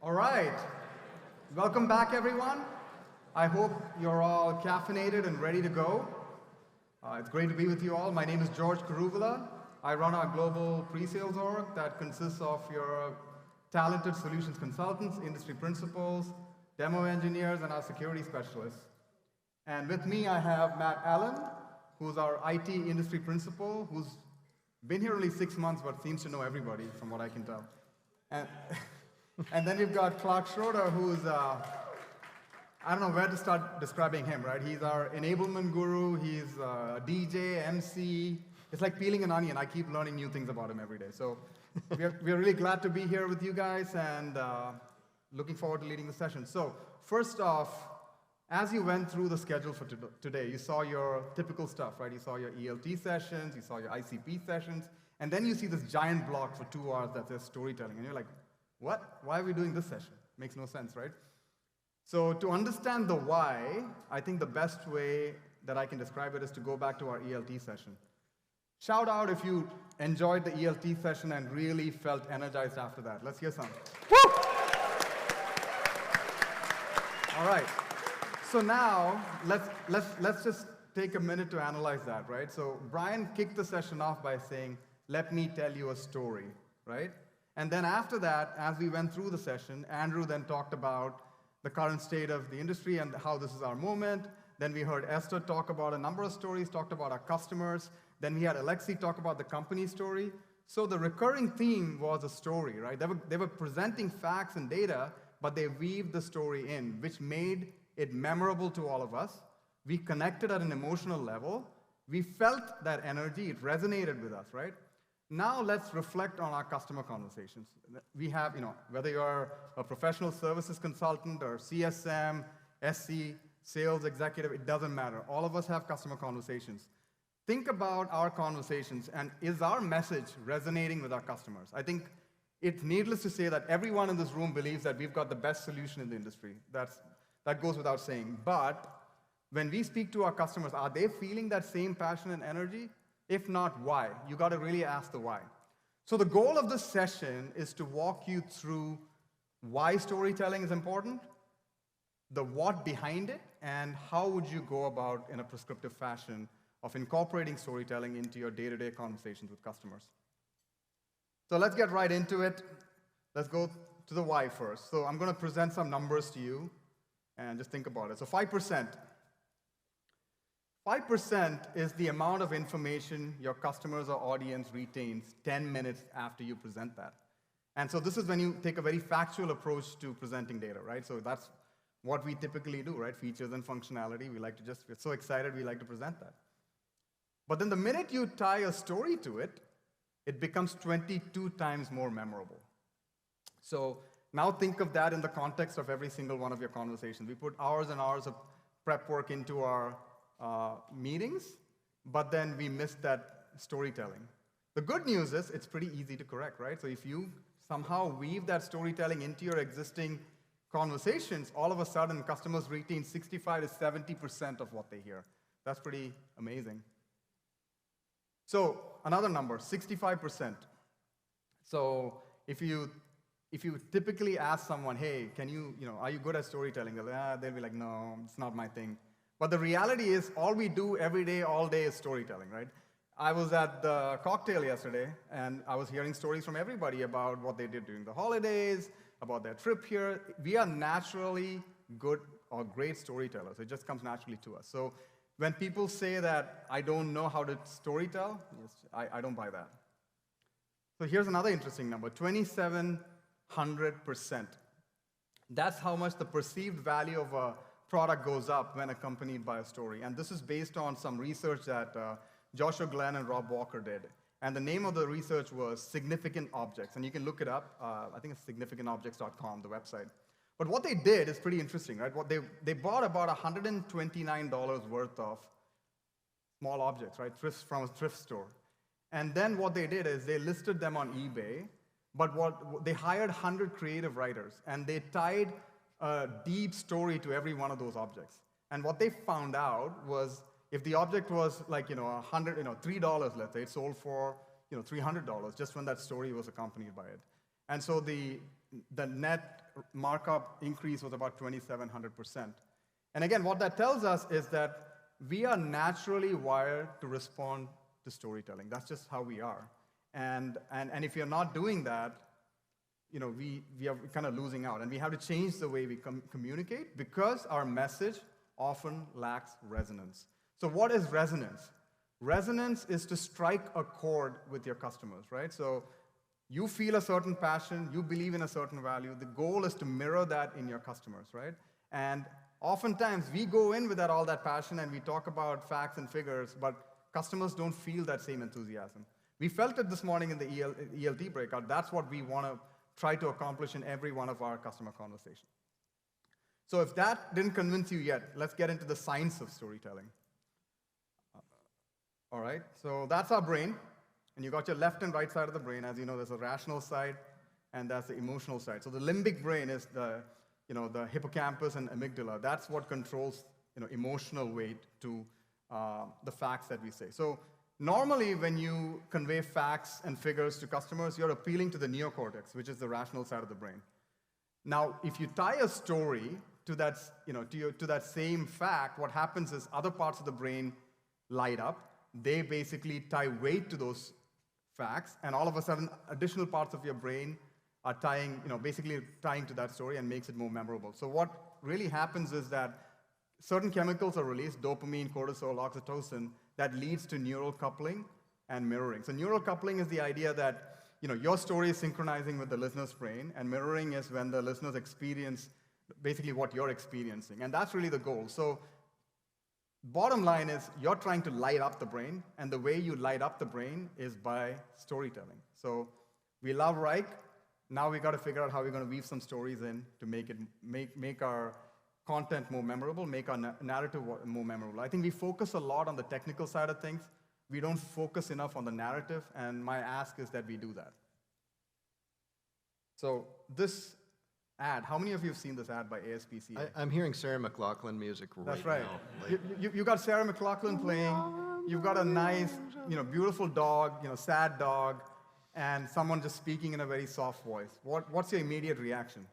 All right. Welcome back, everyone. I hope you're all caffeinated and ready to go. It's great to be with you all. My name is George Karuvula. I run our global pre-sales org that consists of your talented solutions consultants, industry principals, demo engineers, and our security specialists. And with me, I have Matt Allen, who's our IT industry principal, who's been here only 6 months, but seems to know everybody, from what I can tell. And, and then we've got Clark Schroeder, who's, I don't know where to start describing him, right? He's our enablement guru, he's a DJ, MC. It's like peeling an onion. I keep learning new things about him every day. So we're really glad to be here with you guys and looking forward to leading the session. So first off, as you went through the schedule for today, you saw your typical stuff, right? You saw your ELT sessions, you saw your ICP sessions, and then you see this giant block for 2 hours that says storytelling, and you're like, what? Why are we doing this session? Makes no sense, right? So to understand the why, I think the best way that I can describe it is to go back to our ELT session. Shout out if you enjoyed the ELT session and really felt energized after that. Let's hear some. Woo! All right. So now, let's just take a minute to analyze that, right? So Brian kicked the session off by saying, let me tell you a story, right? And then after that, as we went through the session, Andrew then talked about the current state of the industry and how this is our moment. Then we heard Esther talk about a number of stories, talked about our customers. Then we had Alexi talk about the company story. So the recurring theme was a story, right? They were presenting facts and data, but they weaved the story in, which made it memorable to all of us. We connected at an emotional level. We felt that energy. It resonated with us, right? Now let's reflect on our customer conversations. We have, whether you're a professional services consultant or CSM, SC, sales executive, it doesn't matter. All of us have customer conversations. Think about our conversations, and is our message resonating with our customers? I think it's needless to say that everyone in this room believes that we've got the best solution in the industry. That goes without saying. But when we speak to our customers, are they feeling that same passion and energy? If not, why? You got to really ask the why. So the goal of this session is to walk you through why storytelling is important, the what behind it, and how would you go about in a prescriptive fashion of incorporating storytelling into your day-to-day conversations with customers. So let's get right into it. Let's go to the why first. So I'm going to present some numbers to you. And just think about it. So 5%. 5% is the amount of information your customers or audience retains 10 minutes after you present that. And so this is when you take a very factual approach to presenting data, right? So that's what we typically do, right? Features and functionality. We're so excited, we like to present that. But then the minute you tie a story to it, it becomes 22 times more memorable. So now think of that in the context of every single one of your conversations. We put hours and hours of prep work into our meetings, but then we missed that storytelling. The good news is it's pretty easy to correct, right? So if you somehow weave that storytelling into your existing conversations, all of a sudden customers retain 65 to 70% of what they hear. That's pretty amazing. So another number, 65%. So if you typically ask someone, hey, are you good at storytelling? They'll be like, no, it's not my thing. But the reality is, all we do every day, all day is storytelling, right? I was at the cocktail yesterday, and I was hearing stories from everybody about what they did during the holidays, about their trip here. We are naturally good or great storytellers. It just comes naturally to us. So when people say that I don't know how to storytell, yes, I don't buy that. So here's another interesting number, 2,700%. That's how much the perceived value of a product goes up when accompanied by a story. And this is based on some research that Joshua Glenn and Rob Walker did. And the name of the research was Significant Objects. And you can look it up. I think it's significantobjects.com, the website. But what they did is pretty interesting, right? They bought about $129 worth of small objects, right? From a thrift store. And then what they did is they listed them on eBay, but they hired 100 creative writers, and they tied a deep story to every one of those objects. And what they found out was if the object was like, $3, let's say, it sold for, $300 just when that story was accompanied by it. And so the net markup increase was about 2,700%. And again, what that tells us is that we are naturally wired to respond to storytelling. That's just how we are. And if you're not doing that, we are kind of losing out. And we have to change the way we communicate because our message often lacks resonance. So what is resonance? Resonance is to strike a chord with your customers, right? So you feel a certain passion, you believe in a certain value. The goal is to mirror that in your customers, right? And oftentimes we go in with all that passion and we talk about facts and figures, but customers don't feel that same enthusiasm. We felt it this morning in the ELT breakout. That's what we want to try to accomplish in every one of our customer conversations. So if that didn't convince you yet, let's get into the science of storytelling. All right, so that's our brain. And you got your left and right side of the brain. As you know, there's a rational side and that's the emotional side. So the limbic brain is the hippocampus and amygdala. That's what controls emotional weight to the facts that we say. So normally when you convey facts and figures to customers, you're appealing to the neocortex, which is the rational side of the brain. Now, if you tie a story to that, to that same fact, what happens is other parts of the brain light up. They basically tie weight to those facts, and all of a sudden, additional parts of your brain are basically tying to that story and makes it more memorable. So what really happens is that certain chemicals are released, dopamine, cortisol, oxytocin, that leads to neural coupling and mirroring. So neural coupling is the idea that your story is synchronizing with the listener's brain, and mirroring is when the listeners experience basically what you're experiencing, and that's really the goal. So bottom line is you're trying to light up the brain, and the way you light up the brain is by storytelling. So we love Reich. Now we got to figure out how we're going to weave some stories in to make our content more memorable, make our narrative more memorable. I think we focus a lot on the technical side of things. We don't focus enough on the narrative, and my ask is that we do that. So this ad, how many of you have seen this ad by ASPCA? I'm hearing Sarah McLachlan music right now. That's right. Like, You got Sarah McLachlan playing. You've got a nice, beautiful dog, sad dog, and someone just speaking in a very soft voice. What's your immediate reaction?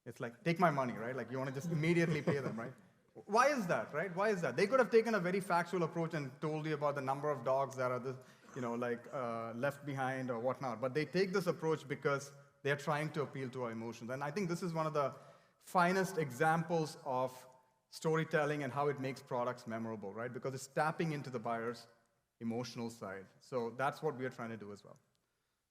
It's like, take my money, right? Like you want to just immediately pay them, right? Why is that, right? Why is that? They could have taken a very factual approach and told you about the number of dogs that are left behind or whatnot. But they take this approach because they're trying to appeal to our emotions. And I think this is one of the finest examples of storytelling and how it makes products memorable, right? Because it's tapping into the buyer's emotional side. So that's what we are trying to do as well.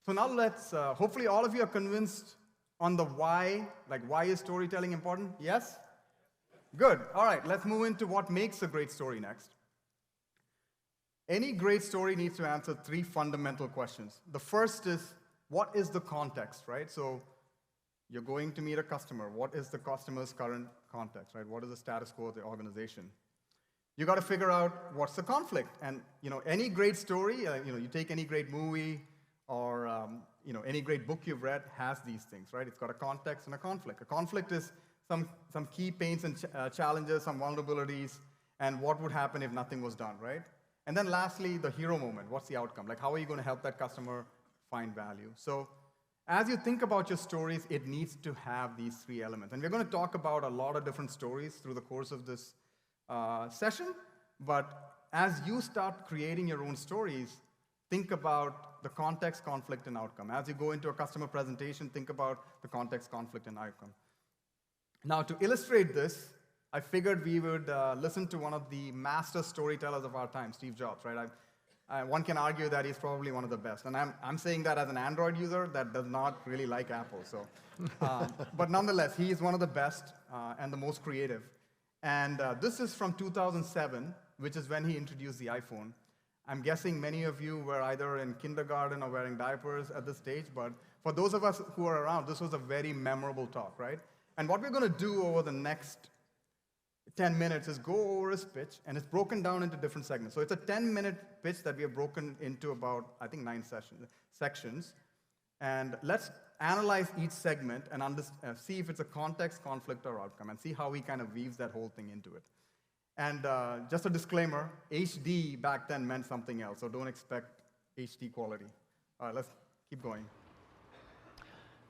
So now let's, hopefully all of you are convinced on the why, like why is storytelling important? Yes? Good. All right, let's move into what makes a great story next. Any great story needs to answer three fundamental questions. The first is, what is the context, right? So you're going to meet a customer. What is the customer's current context, right? What is the status quo of the organization? You got to figure out what's the conflict. And any great story, you take any great movie or any great book you've read has these things, right? It's got a context and a conflict. A conflict is some key pains and challenges, some vulnerabilities, and what would happen if nothing was done, right? And then lastly, the hero moment. What's the outcome? Like, how are you going to help that customer find value? So as you think about your stories, it needs to have these three elements. And we're going to talk about a lot of different stories through the course of this session. But as you start creating your own stories, think about the context, conflict, and outcome. As you go into a customer presentation, think about the context, conflict, and outcome. Now, to illustrate this, I figured we would listen to one of the master storytellers of our time, Steve Jobs, right? One can argue that he's probably one of the best. And I'm saying that as an Android user that does not really like Apple. So, but nonetheless, he is one of the best and the most creative. And this is from 2007, which is when he introduced the iPhone. I'm guessing many of you were either in kindergarten or wearing diapers at this stage, but for those of us who are around, this was a very memorable talk, right? And what we're going to do over the next 10 minutes is go over his pitch, and it's broken down into different segments. So it's a 10-minute pitch that we have broken into about, I think, 9 sections. And let's analyze each segment and see if it's a context, conflict, or outcome, and see how he kind of weaves that whole thing into it. And just a disclaimer, HD back then meant something else, so don't expect HD quality. All right, let's keep going.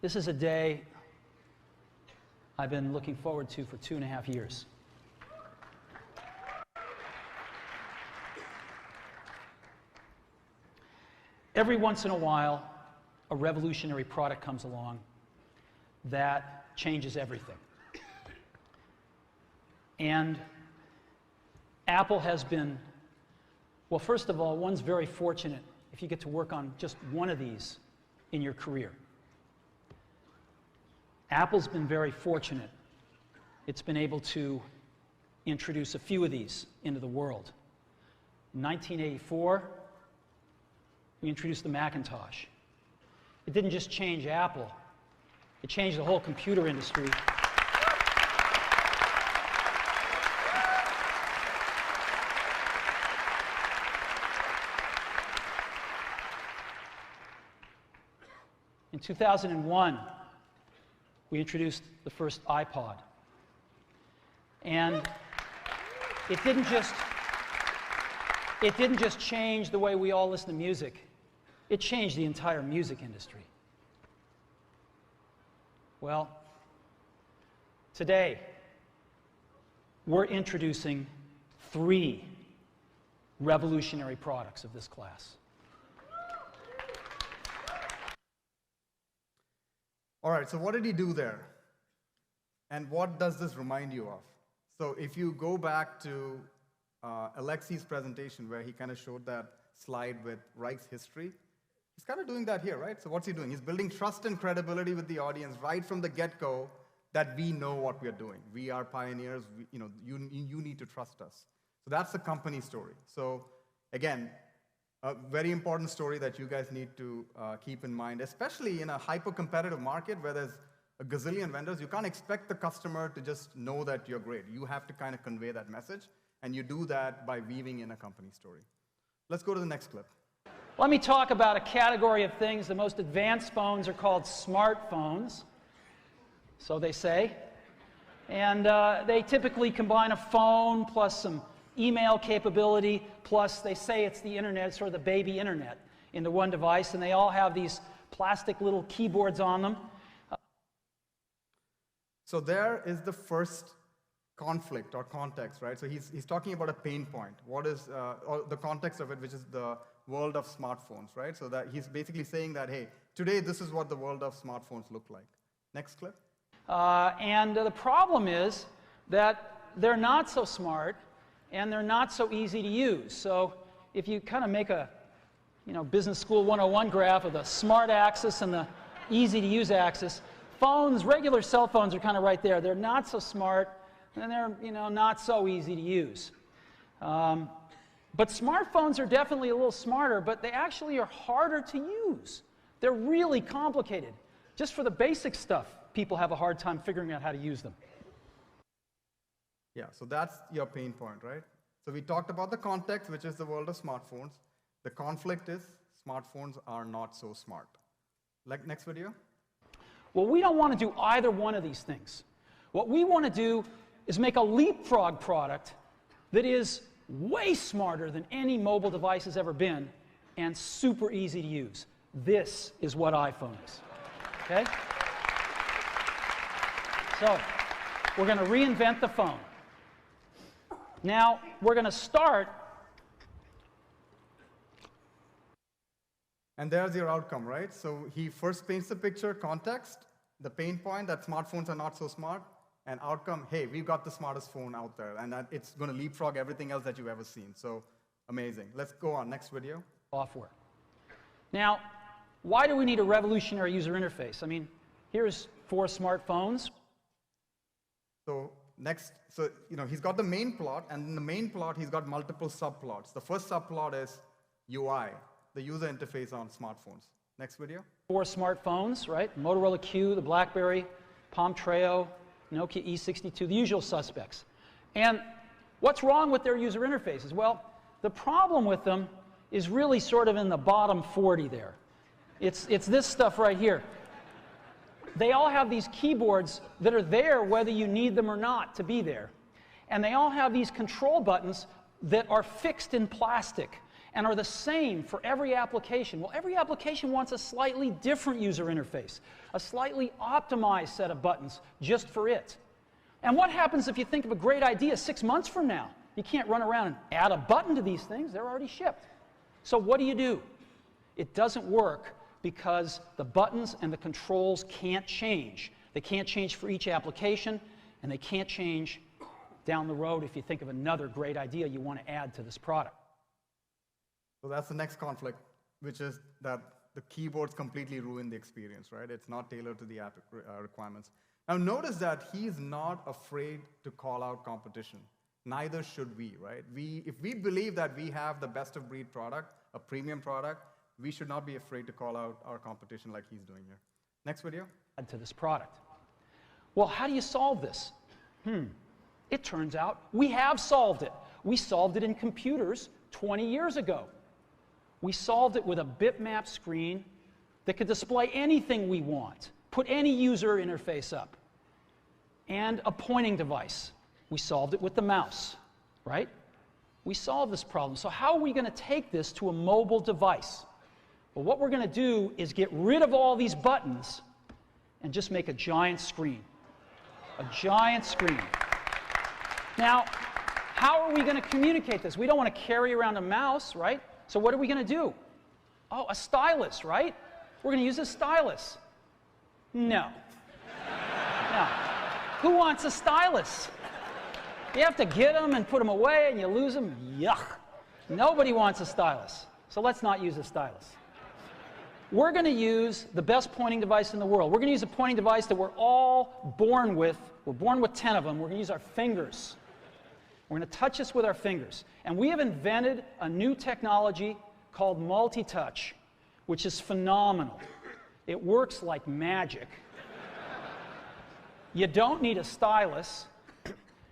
This is a day I've been looking forward to for 2.5 years. Every once in a while, a revolutionary product comes along that changes everything. And Apple has been, well, first of all, one's very fortunate if you get to work on just one of these in your career. Apple's been very fortunate. It's been able to introduce a few of these into the world. In 1984, we introduced the Macintosh. It didn't just change Apple, it changed the whole computer industry. In 2001, we introduced the first iPod. And it didn't just change the way we all listen to music. It changed the entire music industry. Well, today, we're introducing 3 revolutionary products of this class. All right, so what did he do there? And what does this remind you of? So if you go back to Alexei's presentation where he kind of showed that slide with Reich's history, he's kind of doing that here, right? So what's he doing? He's building trust and credibility with the audience right from the get-go that we know what we're doing. We are pioneers. You need to trust us. So that's the company story. So again, a very important story that you guys need to keep in mind, especially in a hyper-competitive market where there's a gazillion vendors. You can't expect the customer to just know that you're great. You have to kind of convey that message, and you do that by weaving in a company story. Let's go to the next clip. Let me talk about a category of things. The most advanced phones are called smartphones, so they say. And they typically combine a phone plus some email capability, plus they say it's the internet, sort of the baby internet, into one device, and they all have these plastic little keyboards on them. So there is the first conflict or context, right? So he's talking about a pain point. What is or the context of it, which is the world of smartphones, right? So that he's basically saying that, hey, today this is what the world of smartphones look like. Next clip. And the problem is that they're not so smart and they're not so easy to use. So if you kind of make a Business School 101 graph of the smart axis and the easy to use axis, phones, regular cell phones are kind of right there. They're not so smart and they're not so easy to use. But smartphones are definitely a little smarter, but they actually are harder to use. They're really complicated. Just for the basic stuff, people have a hard time figuring out how to use them. Yeah, so that's your pain point, right? So we talked about the context, which is the world of smartphones. The conflict is smartphones are not so smart. Like next video. Well, we don't want to do either one of these things. What we want to do is make a leapfrog product that is way smarter than any mobile device has ever been and super easy to use. This is what iPhone is. Okay? So, we're going to reinvent the phone. Now, we're going to start. And there's your outcome, right? So he first paints the picture, context, the pain point that smartphones are not so smart, and outcome, hey, we've got the smartest phone out there, and that it's going to leapfrog everything else that you've ever seen. So amazing. Let's go on. Next video. Software. Now, why do we need a revolutionary user interface? I mean, here's 4 smartphones. So next, he's got the main plot, and in the main plot, he's got multiple subplots. The first subplot is UI, the user interface on smartphones. Next video. 4 smartphones, right? Motorola Q, the BlackBerry, Palm Treo, Nokia E62, the usual suspects. And what's wrong with their user interfaces? Well, the problem with them is really sort of in the bottom 40 there. It's this stuff right here. They all have these keyboards that are there whether you need them or not to be there. And they all have these control buttons that are fixed in plastic. and are the same for every application. Well, every application wants a slightly different user interface, a slightly optimized set of buttons just for it. And what happens if you think of a great idea 6 months from now? You can't run around and add a button to these things. They're already shipped. So what do? It doesn't work because the buttons and the controls can't change. They can't change for each application, and they can't change down the road if you think of another great idea you want to add to this product. So that's the next conflict, which is that the keyboards completely ruin the experience, right? It's not tailored to the app requirements. Now notice that he's not afraid to call out competition. Neither should we, right? If we believe that we have the best of breed product, a premium product, we should not be afraid to call out our competition like he's doing here. Next video. Add to this product. Well, how do you solve this? It turns out we have solved it. We solved it in computers 20 years ago. We solved it with a bitmap screen that could display anything we want, put any user interface up, and a pointing device. We solved it with the mouse, right? We solved this problem. So how are we going to take this to a mobile device? Well, what we're going to do is get rid of all these buttons and just make a giant screen. A giant screen. Now, how are we going to communicate this? We don't want to carry around a mouse, right? So what are we going to do? Oh, a stylus, right? We're going to use a stylus. No. No. Who wants a stylus? You have to get them and put them away and you lose them. Yuck. Nobody wants a stylus. So let's not use a stylus. We're going to use the best pointing device in the world. We're going to use a pointing device that we're all born with. We're born with 10 of them. We're going to use our fingers. We're going to touch this with our fingers. And we have invented a new technology called multi-touch, which is phenomenal. It works like magic. You don't need a stylus.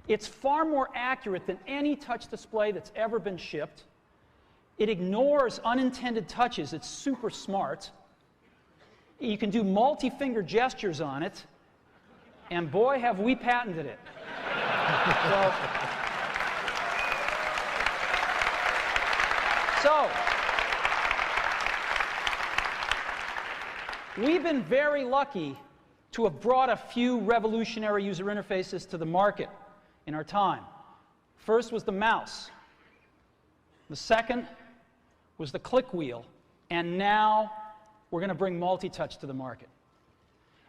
It's far more accurate than any touch display that's ever been shipped. It ignores unintended touches. It's super smart. You can do multi-finger gestures on it. And boy, have we patented it. So, we've been very lucky to have brought a few revolutionary user interfaces to the market in our time. First was the mouse. The second was the click wheel. And now we're going to bring multi-touch to the market.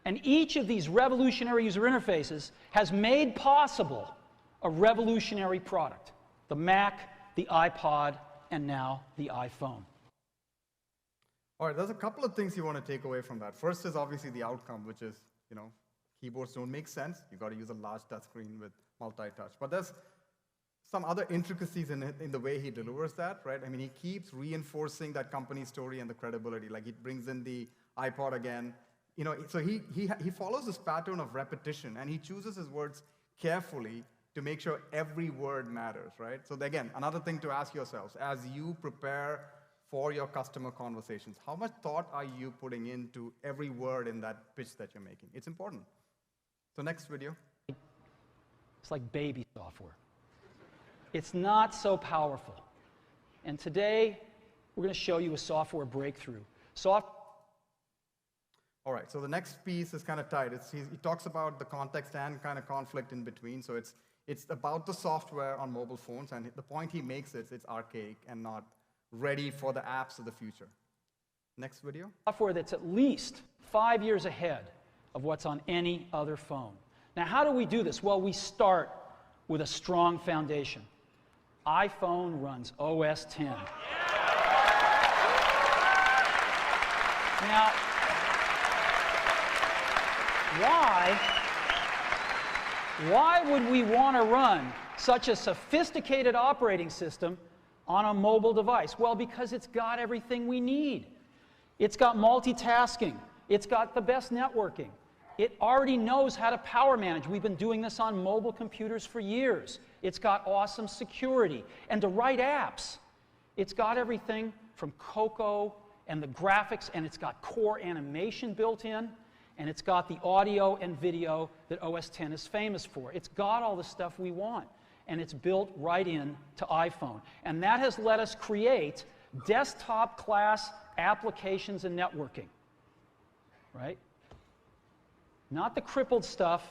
And each of these revolutionary user interfaces has made possible a revolutionary product. The Mac, the iPod, and now the iPhone. All right, there's a couple of things you want to take away from that. First is obviously the outcome, which is, keyboards don't make sense. You've got to use a large touchscreen with multi-touch. But there's some other intricacies in the way he delivers that, right? I mean, he keeps reinforcing that company story and the credibility. Like, he brings in the iPod again. So he follows this pattern of repetition, and he chooses his words carefully to make sure every word matters, right? So again, another thing to ask yourselves, as you prepare for your customer conversations, how much thought are you putting into every word in that pitch that you're making? It's important. So next video. It's like baby software. It's not so powerful. And today, we're going to show you a software breakthrough. All right, so the next piece is kind of tight. He talks about the context and kind of conflict in between. So it's about the software on mobile phones, and the point he makes is it's archaic and not ready for the apps of the future. Next video. Software that's at least 5 years ahead of what's on any other phone. Now, how do we do this? Well, we start with a strong foundation. iPhone runs OS X. Now, why would we want to run such a sophisticated operating system on a mobile device? Well, because it's got everything we need. It's got multitasking. It's got the best networking. It already knows how to power manage. We've been doing this on mobile computers for years. It's got awesome security. And to write apps, it's got everything from Cocoa and the graphics, and it's got core animation built in, and it's got the audio and video that OS X is famous for. It's got all the stuff we want, and it's built right in to iPhone. And that has let us create desktop class applications and networking, right? Not the crippled stuff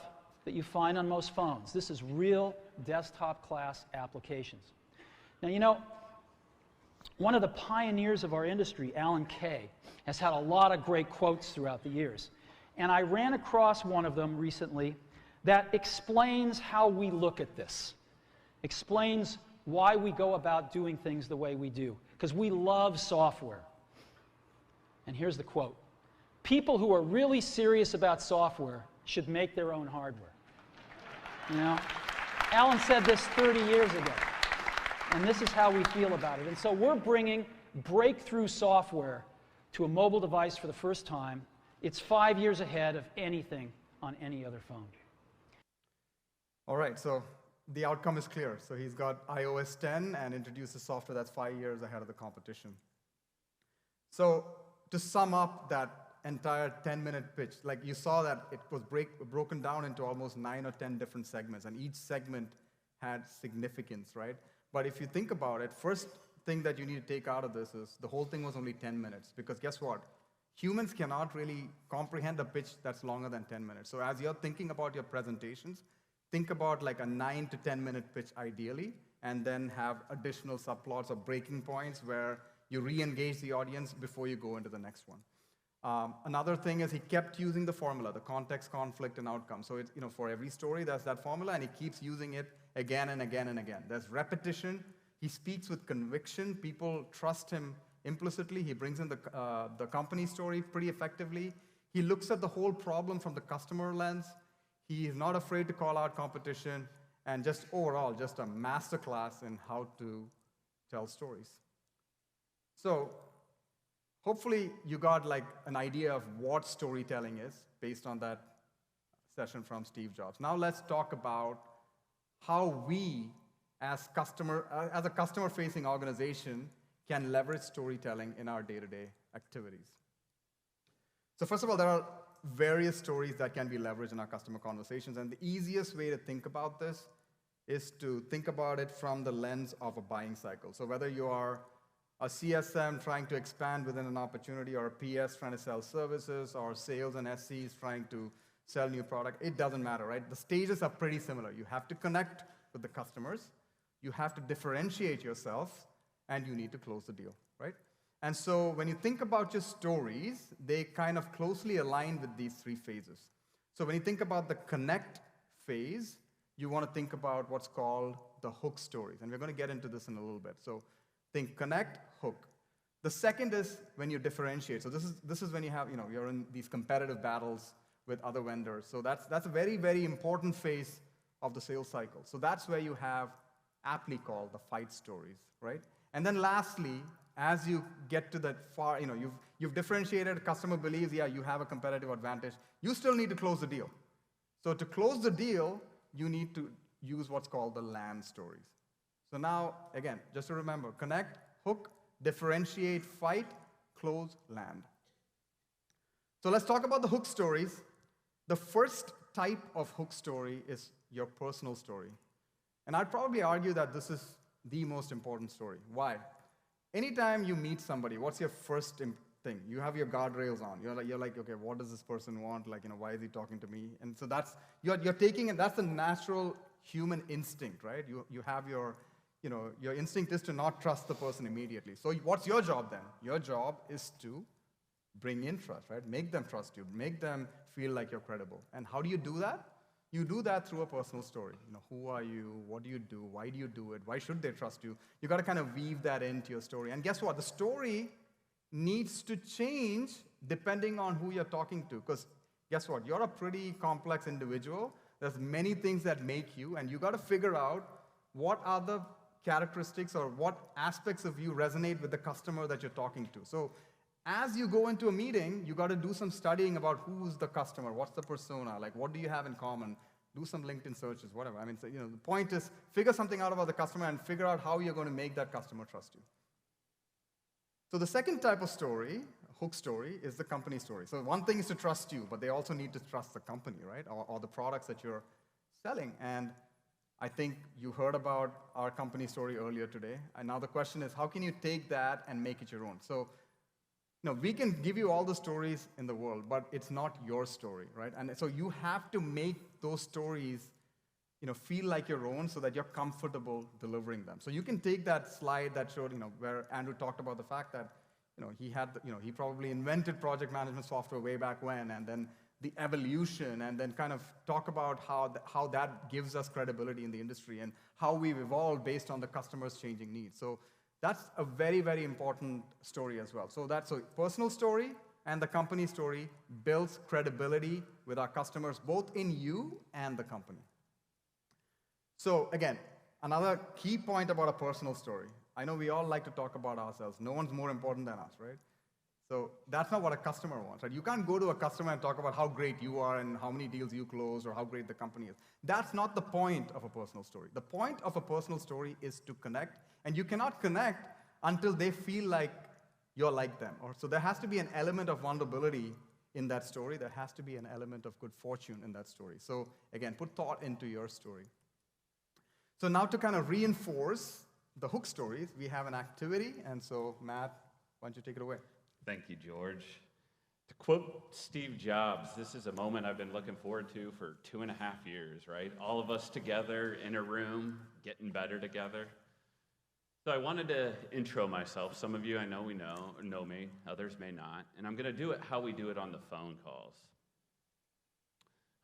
that you find on most phones. This is real desktop class applications. Now, you know, one of the pioneers of our industry, Alan Kay, has had a lot of great quotes throughout the years. And I ran across one of them recently that explains how we look at this, explains why we go about doing things the way we do, because we love software. And here's the quote: "People who are really serious about software should make their own hardware." You know, Alan said this 30 years ago, and this is how we feel about it. And so we're bringing breakthrough software to a mobile device for the first time. It's 5 years ahead of anything on any other phone. All right, so the outcome is clear. So he's got iOS 10 and introduces software that's 5 years ahead of the competition. So to sum up that entire 10-minute pitch, like you saw that it was broken down into almost 9 or 10 different segments, and each segment had significance, right? But if you think about it, first thing that you need to take out of this is the whole thing was only 10 minutes, because guess what? Humans cannot really comprehend a pitch that's longer than 10 minutes. So as you're thinking about your presentations, think about like a 9 to 10-minute pitch ideally, and then have additional subplots or breaking points where you re-engage the audience before you go into the next one. Another thing is he kept using the formula, the context, conflict, and outcome. So it's, you know, for every story, there's that formula, and he keeps using it again and again and again. There's repetition. He speaks with conviction. People trust him implicitly. He brings in the company story pretty effectively. He looks at the whole problem from the customer lens. He is not afraid to call out competition, and just overall, just a masterclass in how to tell stories. So hopefully you got like an idea of what storytelling is based on that session from Steve Jobs. Now let's talk about how we, as a customer-facing organization, can leverage storytelling in our day-to-day activities. So first of all, there are various stories that can be leveraged in our customer conversations, and the easiest way to think about this is to think about it from the lens of a buying cycle. So whether you are a CSM trying to expand within an opportunity, or a PS trying to sell services, or sales and SCs trying to sell new product, it doesn't matter, right? The stages are pretty similar. You have to connect with the customers, you have to differentiate yourself, and you need to close the deal, right? And so when you think about your stories, they kind of closely align with these three phases. So when you think about the connect phase, you want to think about what's called the hook stories. And we're going to get into this in a little bit. So think connect, hook. The second is when you differentiate. So this is when you have, you're in these competitive battles with other vendors. So that's a very, very important phase of the sales cycle. So that's where you have aptly called the fight stories, right? And then lastly, as you get to that far, you've differentiated, customer believes, yeah, you have a competitive advantage, you still need to close the deal. So to close the deal, you need to use what's called the land stories. So now, again, just to remember, connect, hook, differentiate, fight, close, land. So let's talk about the hook stories. The first type of hook story is your personal story. And I'd probably argue that this is the most important story. Why? Anytime you meet somebody, what's your first thing? You have your guardrails on. You're like, okay, what does this person want? Like, why is he talking to me? And so that's, you're taking it, that's the natural human instinct, right? You have your instinct is to not trust the person immediately. So what's your job then? Your job is to bring in trust, right? Make them trust you. Make them feel like you're credible. And how do you do that? You do that through a personal story. Who are you? What do you do? Why do you do it? Why should they trust you? You got to kind of weave that into your story. And guess what? The story needs to change depending on who you're talking to. Because guess what? You're a pretty complex individual. There's many things that make you, and you got to figure out what are the characteristics or what aspects of you resonate with the customer that you're talking to. So as you go into a meeting, you got to do some studying about who's the customer, what's the persona, like what do you have in common, do some LinkedIn searches, whatever. So, the point is figure something out about the customer and figure out how you're going to make that customer trust you. So the second type of story, hook story, is the company story. So one thing is to trust you, but they also need to trust the company, right, or the products that you're selling. And I think you heard about our company story earlier today, and now the question is, how can you take that and make it your own? So, we can give you all the stories in the world, but it's not your story, right? And so you have to make those stories, feel like your own so that you're comfortable delivering them. So you can take that slide that showed, where Andrew talked about the fact that, he probably invented project management software way back when, and then the evolution, and then kind of talk about how that gives us credibility in the industry and how we've evolved based on the customer's changing needs. So that's a very, very important story as well. So that's a personal story, and the company story builds credibility with our customers, both in you and the company. So again, another key point about a personal story. I know we all like to talk about ourselves. No one's more important than us, right? So that's not what a customer wants, right? You can't go to a customer and talk about how great you are and how many deals you close or how great the company is. That's not the point of a personal story. The point of a personal story is to connect, and you cannot connect until they feel like you're like them. So there has to be an element of vulnerability in that story. There has to be an element of good fortune in that story. So again, put thought into your story. So now to kind of reinforce the hook stories, we have an activity, and so Matt, why don't you take it away? Thank you, George. To quote Steve Jobs, this is a moment I've been looking forward to for 2.5 years, right? All of us together in a room, getting better together. So I wanted to intro myself. Some of you I know know me, others may not, and I'm gonna do it how we do it on the phone calls.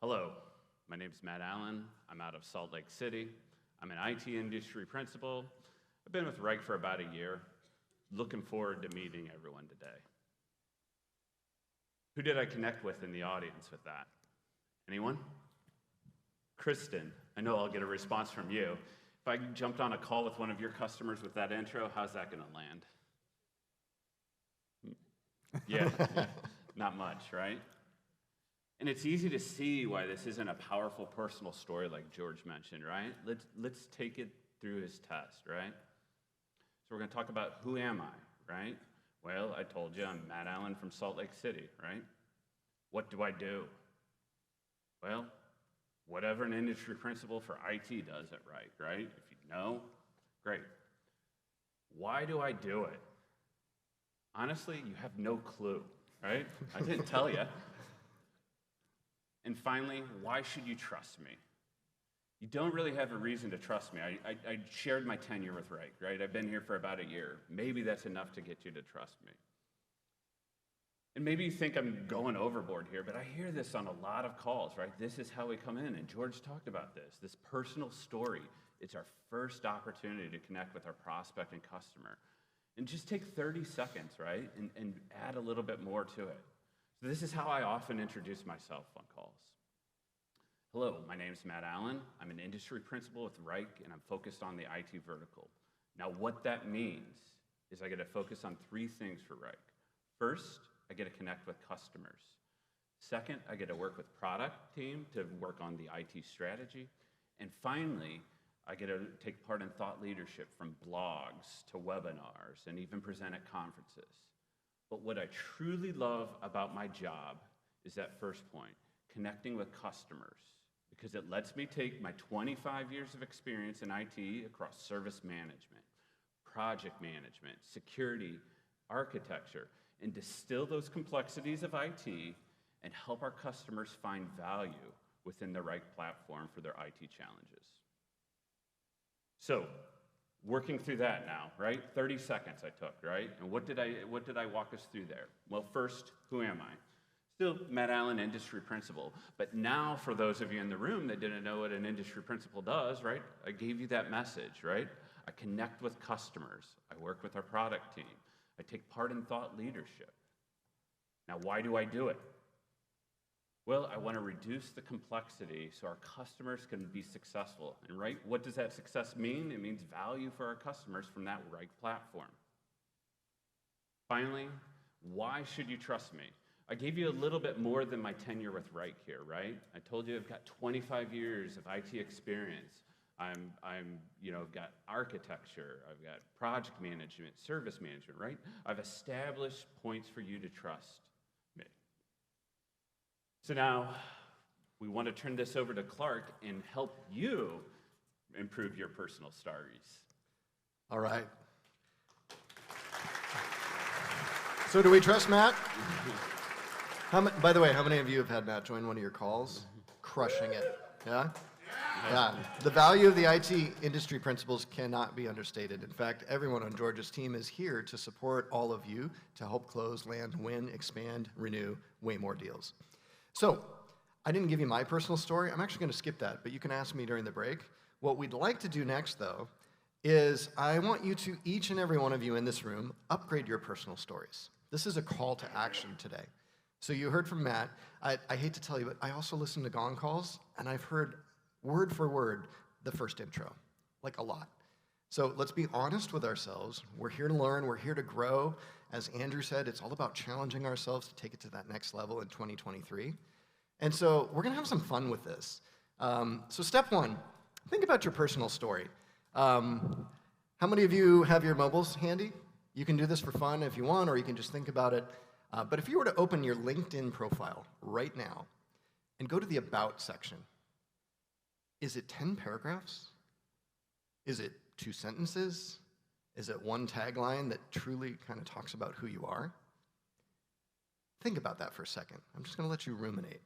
Hello, my name's Matt Allen. I'm out of Salt Lake City. I'm an IT industry principal. I've been with Wrike for about a year. Looking forward to meeting everyone today. Who did I connect with in the audience with that? Anyone? Kristen, I know I'll get a response from you. If I jumped on a call with one of your customers with that intro, how's that gonna land? Yeah, not much, right? And it's easy to see why this isn't a powerful personal story like George mentioned, right? Let's take it through his test, right? So we're gonna talk about who am I, right? Well, I told you I'm Matt Allen from Salt Lake City, right? What do I do? Well, whatever an industry principal for IT does at Wrike, right? If you know, great. Why do I do it? Honestly, you have no clue, right? I didn't tell you. And finally, why should you trust me? You don't really have a reason to trust me. I shared my tenure with Wrike, right? I've been here for about a year. Maybe that's enough to get you to trust me. And maybe you think I'm going overboard here, but I hear this on a lot of calls, right? This is how we come in, and George talked about this personal story. It's our first opportunity to connect with our prospect and customer. And just take 30 seconds, right? And add a little bit more to it. So this is how I often introduce myself on calls. Hello, my name is Matt Allen. I'm an industry principal with Wrike, and I'm focused on the IT vertical. Now, what that means is I get to focus on 3 things for Wrike. First, I get to connect with customers. Second, I get to work with product team to work on the IT strategy. And finally, I get to take part in thought leadership from blogs to webinars and even present at conferences. But what I truly love about my job is that first point, connecting with customers, because it lets me take my 25 years of experience in IT across service management, project management, security, architecture, and distill those complexities of IT and help our customers find value within the Wrike platform for their IT challenges. So, working through that now, right? 30 seconds I took, right? And what did I walk us through there? Well, first, who am I? Still Matt Allen, industry principal. But now, for those of you in the room that didn't know what an industry principal does, right? I gave you that message, right? I connect with customers. I work with our product team. I take part in thought leadership. Now, why do I do it? Well, I want to reduce the complexity so our customers can be successful. And right, what does that success mean? It means value for our customers from that Wrike platform. Finally, why should you trust me? I gave you a little bit more than my tenure with Wrike here, right? I told you I've got 25 years of IT experience. I've got architecture, I've got project management, service management, right? I've established points for you to trust me. So now we want to turn this over to Clark and help you improve your personal stories. All right. So do we trust Matt? By the way, how many of you have had Matt join one of your calls? Crushing it. Yeah? Yeah. The value of the IT industry principles cannot be understated. In fact, everyone on George's team is here to support all of you to help close, land, win, expand, renew way more deals. So, I didn't give you my personal story. I'm actually going to skip that, but you can ask me during the break. What we'd like to do next, though, is I want you to, each and every one of you in this room, upgrade your personal stories. This is a call to action today. So you heard from Matt. I hate to tell you, but I also listen to Gong calls, and I've heard word for word the first intro, like a lot. So let's be honest with ourselves. We're here to learn. We're here to grow. As Andrew said, it's all about challenging ourselves to take it to that next level in 2023. And so we're going to have some fun with this. So step one, think about your personal story. How many of you have your mobiles handy? You can do this for fun if you want, or you can just think about it. But if you were to open your LinkedIn profile right now and go to the About section, is it 10 paragraphs? Is it 2 sentences? Is it one tagline that truly kind of talks about who you are? Think about that for a second. I'm just going to let you ruminate.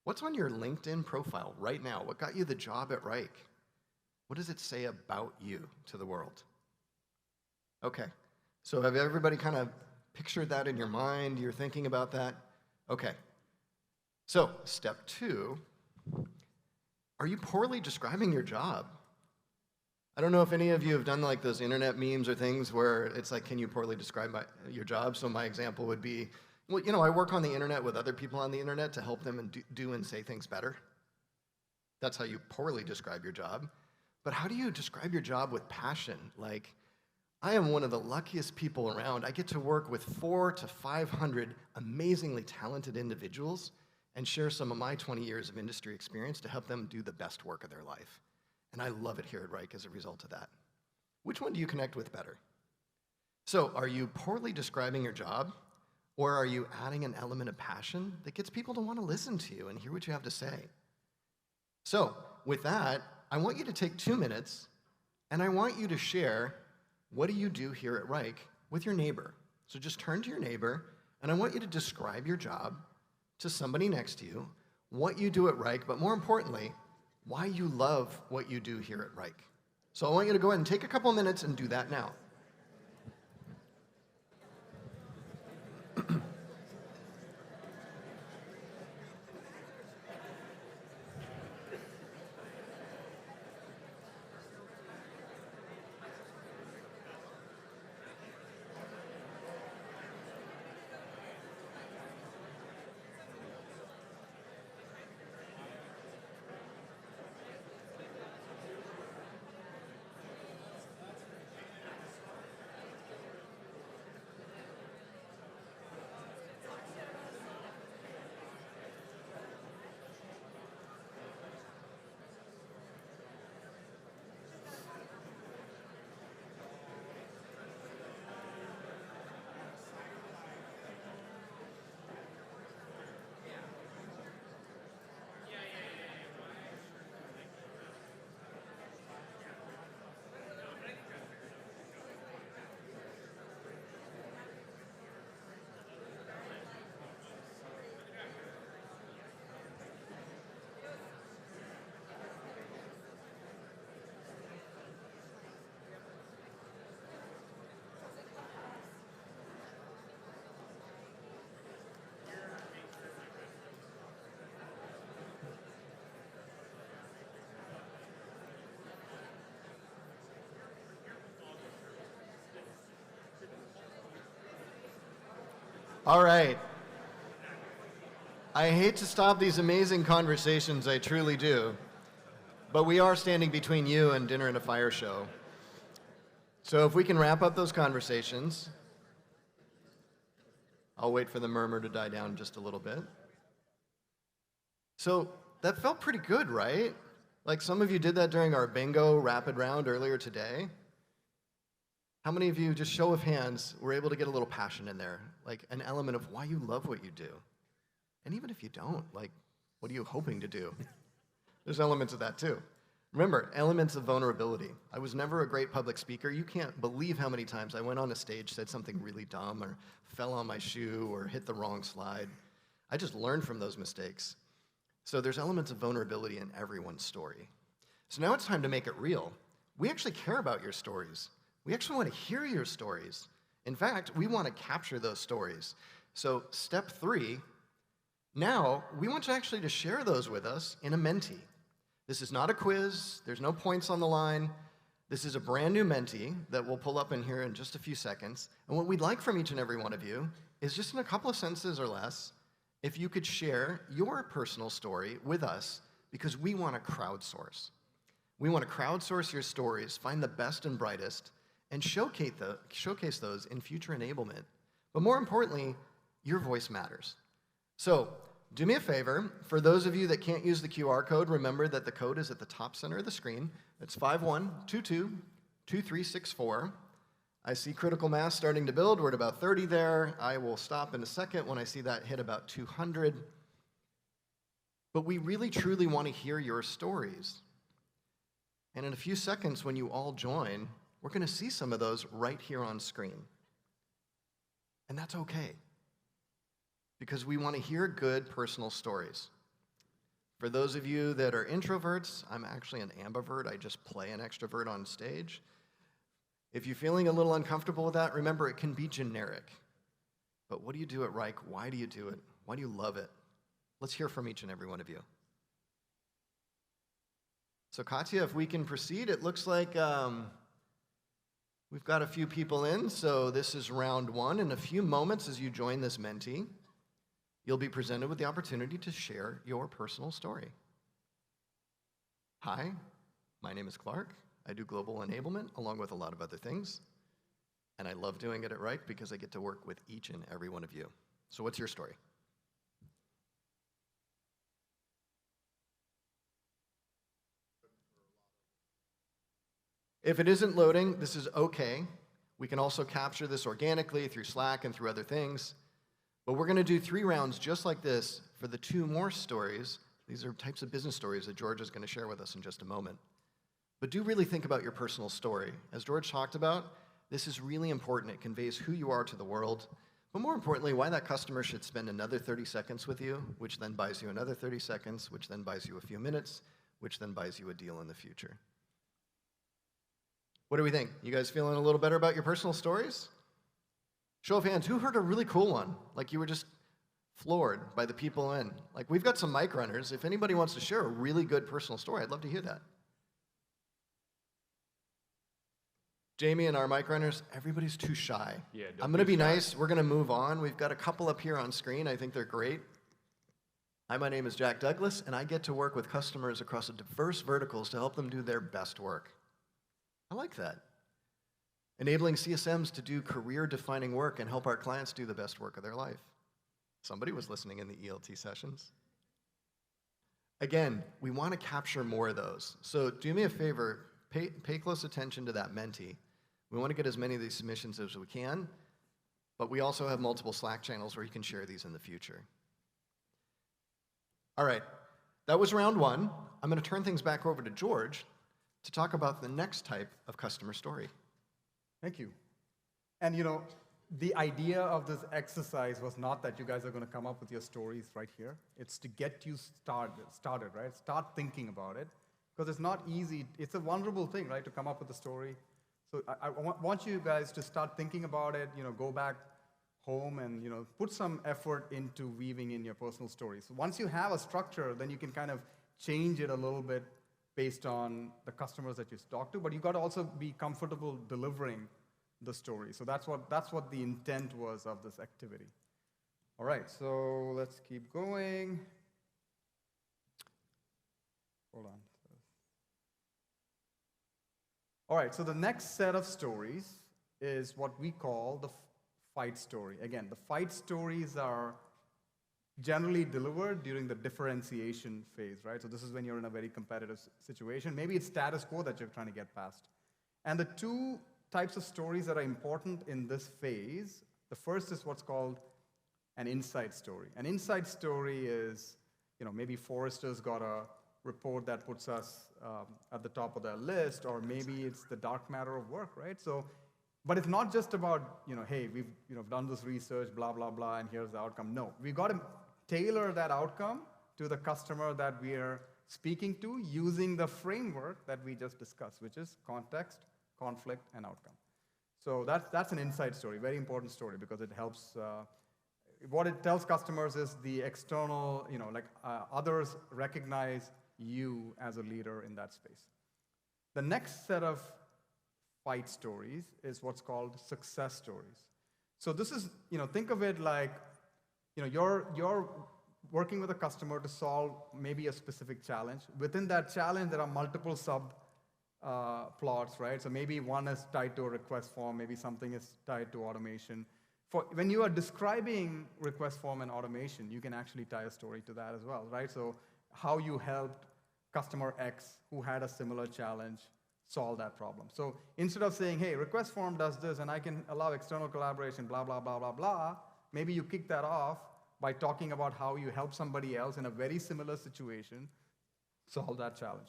What's on your LinkedIn profile right now? What got you the job at Wrike? What does it say about you to the world? Okay, so have everybody kind of pictured that in your mind? You're thinking about that? Okay, so step 2, are you poorly describing your job? I don't know if any of you have done like those internet memes or things where it's like, can you poorly describe your job? So my example would be, well, you know, I work on the internet with other people on the internet to help them and do and say things better. That's how you poorly describe your job. But how do you describe your job with passion? Like, I am one of the luckiest people around. I get to work with 400 to 500 amazingly talented individuals and share some of my 20 years of industry experience to help them do the best work of their life. And I love it here at Wrike as a result of that. Which one do you connect with better? So, are you poorly describing your job, or are you adding an element of passion that gets people to want to listen to you and hear what you have to say? So, with that, I want you to take 2 minutes, and I want you to share, what do you do here at Wrike, with your neighbor. So just turn to your neighbor, and I want you to describe your job to somebody next to you, what you do at Wrike, but more importantly, why you love what you do here at Wrike. So I want you to go ahead and take a couple minutes and do that now. All right. I hate to stop these amazing conversations, I truly do, but we are standing between you and dinner and a fire show. So if we can wrap up those conversations, I'll wait for the murmur to die down just a little bit. So that felt pretty good, right? Like some of you did that during our bingo rapid round earlier today. How many of you, just show of hands, were able to get a little passion in there, like an element of why you love what you do? And even if you don't, like, what are you hoping to do? There's elements of that too. Remember, elements of vulnerability. I was never a great public speaker. You can't believe how many times I went on a stage, said something really dumb, or fell on my shoe, or hit the wrong slide. I just learned from those mistakes. So there's elements of vulnerability in everyone's story. So now it's time to make it real. We actually care about your stories. We actually want to hear your stories. In fact, we want to capture those stories. So step 3, now we want you actually to share those with us in a Menti. This is not a quiz. There's no points on the line. This is a brand new Menti that we'll pull up in here in just a few seconds. And what we'd like from each and every one of you is just in a couple of sentences or less, if you could share your personal story with us, because we want to crowdsource. We want to crowdsource your stories, find the best and brightest, and showcase those in future enablement. But more importantly, your voice matters. So do me a favor. For those of you that can't use the QR code, remember that the code is at the top center of the screen. It's 51222364. I see critical mass starting to build. We're at about 30 there. I will stop in a second when I see that hit about 200. But we really, truly want to hear your stories. And in a few seconds, when you all join, we're going to see some of those right here on screen. And that's okay, because we want to hear good personal stories. For those of you that are introverts, I'm actually an ambivert. I just play an extrovert on stage. If you're feeling a little uncomfortable with that, remember it can be generic. But what do you do at Reich? Why do you do it? Why do you love it? Let's hear from each and every one of you. So Katya, if we can proceed, it looks like we've got a few people in, so this is round 1. In a few moments as you join this Menti, you'll be presented with the opportunity to share your personal story. Hi, my name is Clark. I do global enablement along with a lot of other things. And I love doing it at Reich because I get to work with each and every one of you. So what's your story? If it isn't loading, this is okay. We can also capture this organically through Slack and through other things. But we're going to do 3 rounds just like this for the 2 more stories. These are types of business stories that George is going to share with us in just a moment. But do really think about your personal story. As George talked about, this is really important. It conveys who you are to the world, but more importantly, why that customer should spend another 30 seconds with you, which then buys you another 30 seconds, which then buys you a few minutes, which then buys you a deal in the future. What do we think? You guys feeling a little better about your personal stories? Show of hands, who heard a really cool one? Like you were just floored by the people in. Like we've got some mic runners. If anybody wants to share a really good personal story, I'd love to hear that. Jamie and our mic runners, everybody's too shy. Yeah, I'm going to be nice. We're going to move on. We've got a couple up here on screen. I think they're great. Hi, my name is Jack Douglas, and I get to work with customers across diverse verticals to help them do their best work. I like that. Enabling CSMs to do career-defining work and help our clients do the best work of their life. Somebody was listening in the ELT sessions. Again, we want to capture more of those. So do me a favor, pay close attention to that Menti. We want to get as many of these submissions as we can, but we also have multiple Slack channels where you can share these in the future. All right, that was round 1. I'm going to turn things back over to George to talk about the next type of customer story. Thank you. And you know, the idea of this exercise was not that you guys are going to come up with your stories right here. It's to get you started, right? Start thinking about it, because it's not easy. It's a vulnerable thing, right, to come up with a story. So I want you guys to start thinking about it, you know, go back home and, you know, put some effort into weaving in your personal stories. So once you have a structure, then you can kind of change it a little bit based on the customers that you talk to, but you've got to also be comfortable delivering the story. So that's what the intent was of this activity. All right, so let's keep going. Hold on. All right, so the next set of stories is what we call the fight story. Again, the fight stories are generally delivered during the differentiation phase, right? So this is when you're in a very competitive situation. Maybe it's status quo that you're trying to get past. And the 2 types of stories that are important in this phase, the first is what's called an inside story. An inside story is, you know, maybe Forrester's got a report that puts us at the top of their list, or maybe it's the dark matter of work, right? So, but it's not just about, hey, we've done this research, blah, blah, blah, and here's the outcome. No, we've got to tailor that outcome to the customer that we are speaking to using the framework that we just discussed, which is context, conflict, and outcome. So that's an inside story, very important story, because it helps. What it tells customers is the external, others recognize you as a leader in that space. The next set of fight stories is what's called success stories. So this is, think of it like, you're working with a customer to solve maybe a specific challenge. Within that challenge, there are multiple plots, right? So maybe one is tied to a request form, maybe something is tied to automation. When you are describing request form and automation, you can actually tie a story to that as well, right? So how you helped customer X who had a similar challenge solve that problem. So instead of saying, hey, request form does this and I can allow external collaboration, blah, blah, blah, blah, blah, maybe you kick that off by talking about how you help somebody else in a very similar situation solve that challenge.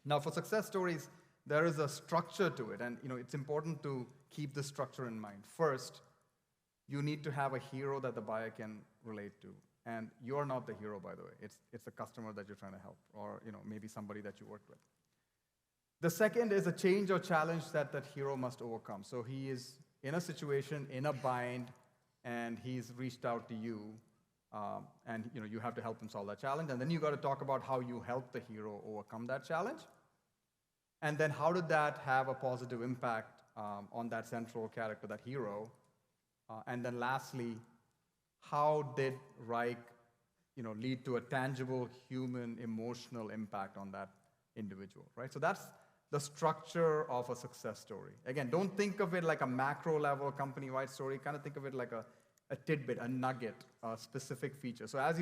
Now, for success stories, there is a structure to it, and it's important to keep the structure in mind. First, you need to have a hero that the buyer can relate to, and you're not the hero, by the way. It's the customer that you're trying to help, or maybe somebody that you worked with. The second is a change or challenge that hero must overcome. So he is in a situation, in a bind, and he's reached out to you, and you have to help him solve that challenge. And then you got to talk about how you help the hero overcome that challenge. And then how did that have a positive impact on that central character, that hero? And then lastly, how did Wrike lead to a tangible human emotional impact on that individual, right? So that's the structure of a success story. Again, don't think of it like a macro level company-wide story. Kind of think of it like a tidbit, a nugget, a specific feature. So as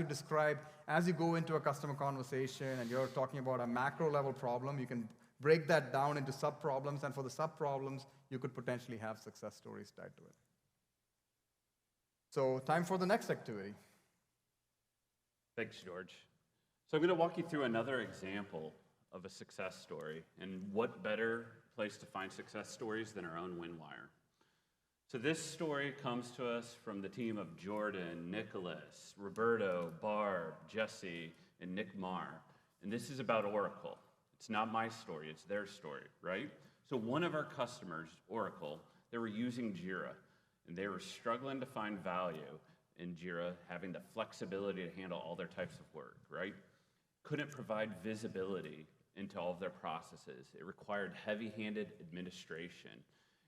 you go into a customer conversation and you're talking about a macro level problem, you can break that down into sub-problems, and for the sub-problems, you could potentially have success stories tied to it. So time for the next activity. Thanks, George. So I'm going to walk you through another example of a success story, and what better place to find success stories than our own Winwire. So this story comes to us from the team of Jordan, Nicholas, Roberto, Barb, Jesse, and Nick Marr. And this is about Oracle. It's not my story, it's their story, right? So one of our customers, Oracle, they were using Jira, and they were struggling to find value in Jira, having the flexibility to handle all their types of work, right? Couldn't provide visibility into all of their processes. It required heavy-handed administration.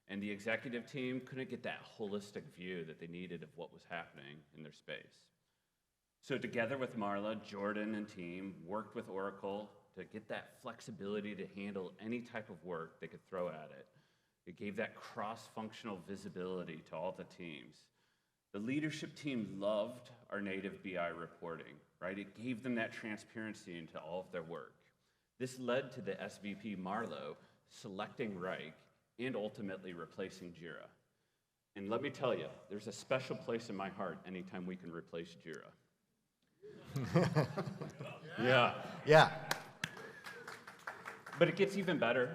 And the executive team couldn't get that holistic view that they needed of what was happening in their space. So together with Marla, Jordan and team worked with Oracle to get that flexibility to handle any type of work they could throw at it. It gave that cross-functional visibility to all the teams. The leadership team loved our native BI reporting, right? It gave them that transparency into all of their work. This led to the SVP Marlo selecting Wrike and ultimately replacing Jira. And let me tell you, there's a special place in my heart anytime we can replace Jira. Yeah. Yeah. But it gets even better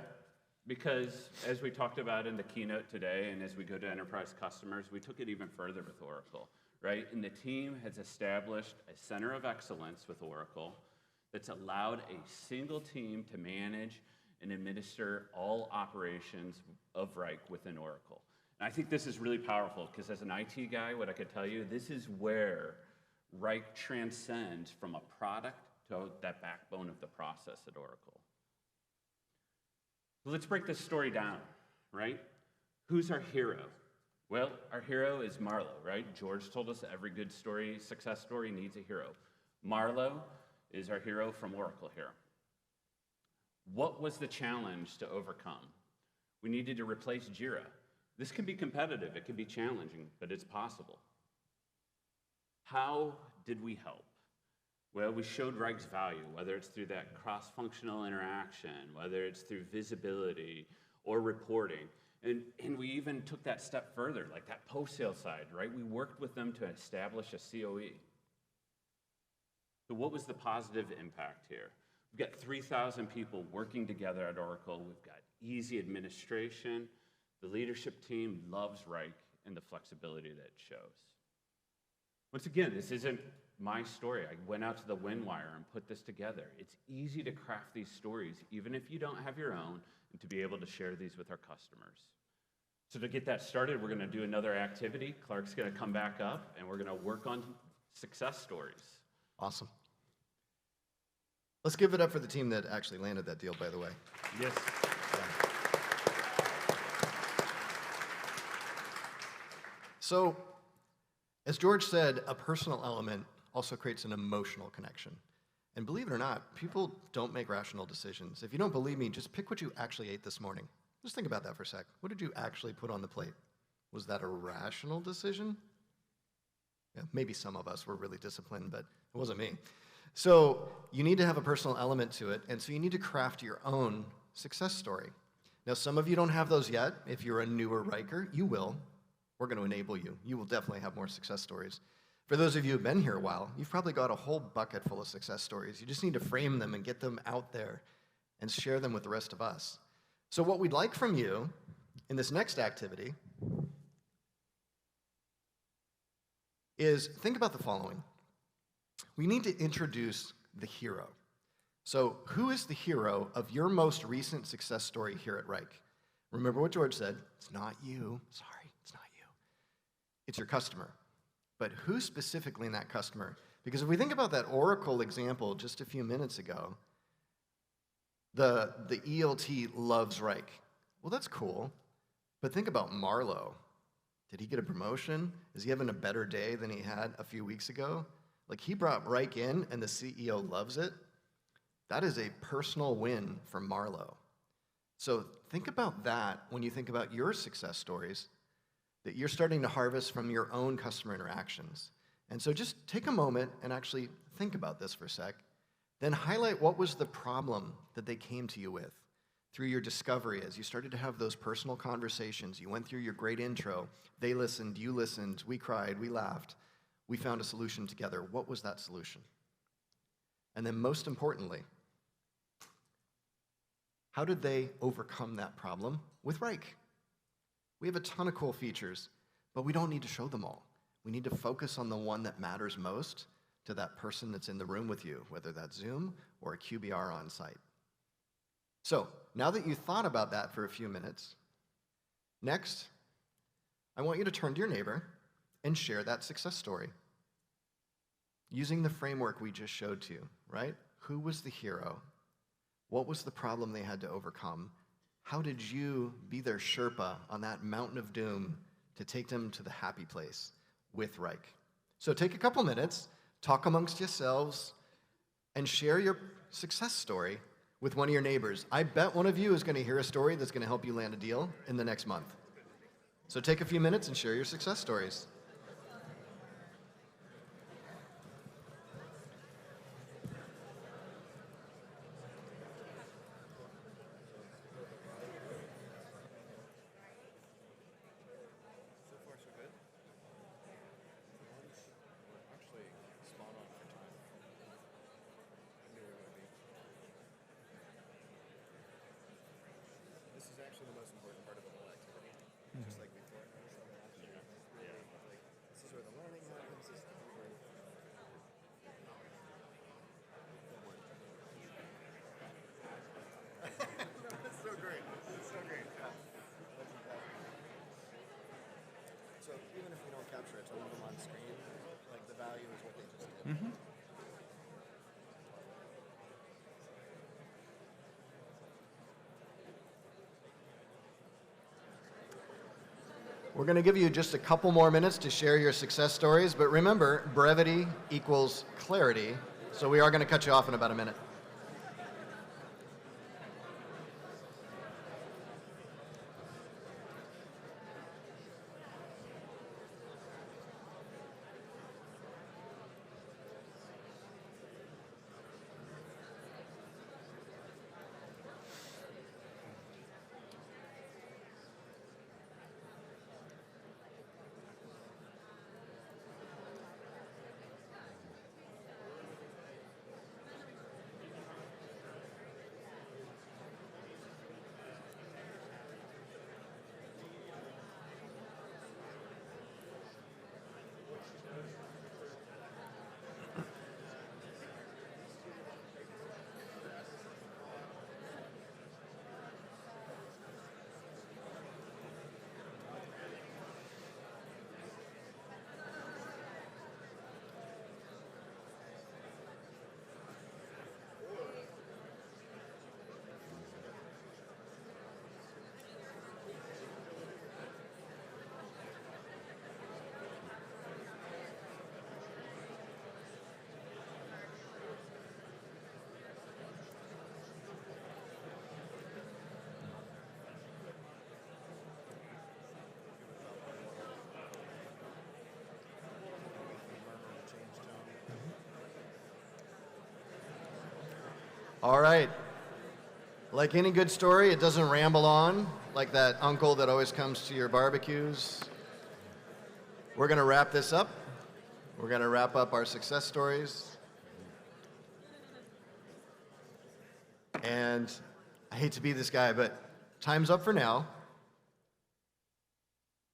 because, as we talked about in the keynote today, and as we go to enterprise customers, we took it even further with Oracle, right? And the team has established a center of excellence with Oracle that's allowed a single team to manage and administer all operations of Wrike within Oracle. And I think this is really powerful because as an IT guy, what I could tell you, this is where Wrike transcends from a product to that backbone of the process at Oracle. So let's break this story down, right? Who's our hero? Well, our hero is Marlo, right? George told us every good story, success story needs a hero. Marlo is our hero from Oracle here. What was the challenge to overcome? We needed to replace Jira. This can be competitive, it can be challenging, but it's possible. How did we help? Well, we showed Wrike's value, whether it's through that cross-functional interaction, whether it's through visibility or reporting. And we even took that step further, like that post-sale side, right? We worked with them to establish a COE. So what was the positive impact here? We've got 3,000 people working together at Oracle. We've got easy administration. The leadership team loves Wrike and the flexibility that it shows. Once again, this isn't my story. I went out to the Windwire and put this together. It's easy to craft these stories, even if you don't have your own, and to be able to share these with our customers. So to get that started, we're going to do another activity. Clark's going to come back up, and we're going to work on success stories. Awesome. Let's give it up for the team that actually landed that deal, by the way. Yes. So, as George said, a personal element also creates an emotional connection. And believe it or not, people don't make rational decisions. If you don't believe me, just pick what you actually ate this morning. Just think about that for a sec. What did you actually put on the plate? Was that a rational decision? Yeah, maybe some of us were really disciplined, but it wasn't me. So you need to have a personal element to it, and so you need to craft your own success story. Now, some of you don't have those yet. If you're a newer Wriker, you will. We're going to enable you. You will definitely have more success stories. For those of you who've been here a while, you've probably got a whole bucket full of success stories. You just need to frame them and get them out there and share them with the rest of us. So what we'd like from you in this next activity is think about the following. We need to introduce the hero. So who is the hero of your most recent success story here at Wrike? Remember what George said, it's not you. Sorry, it's not you. It's your customer. But who specifically in that customer? Because if we think about that Oracle example just a few minutes ago, the ELT loves Wrike. Well, that's cool. But think about Marlo. Did he get a promotion? Is he having a better day than he had a few weeks ago? Like, he brought Wrike in and the CEO loves it. That is a personal win for Marlo. So think about that when you think about your success stories that you're starting to harvest from your own customer interactions. And so just take a moment and actually think about this for a sec. Then highlight what was the problem that they came to you with through your discovery as you started to have those personal conversations. You went through your great intro. They listened, you listened, we cried, we laughed. We found a solution together. What was that solution? And then most importantly, how did they overcome that problem with Wrike? We have a ton of cool features, but we don't need to show them all. We need to focus on the one that matters most to that person that's in the room with you, whether that's Zoom or a QBR on site. So now that you've thought about that for a few minutes, next, I want you to turn to your neighbor and share that success story using the framework we just showed to you, right? Who was the hero? What was the problem they had to overcome? How did you be their Sherpa on that mountain of doom to take them to the happy place with Wrike? So take a couple minutes, talk amongst yourselves, and share your success story with one of your neighbors. I bet one of you is going to hear a story that's going to help you land a deal in the next month. So take a few minutes and share your success stories. So even if we don't capture it, to leave them on screen, like the value is what they just did. Mm-hmm. We're going to give you just a couple more minutes to share your success stories, but remember, brevity equals clarity, so we are going to cut you off in about a minute. All right. Like any good story, it doesn't ramble on like that uncle that always comes to your barbecues. We're going to wrap this up. We're going to wrap up our success stories. And I hate to be this guy, but time's up for now.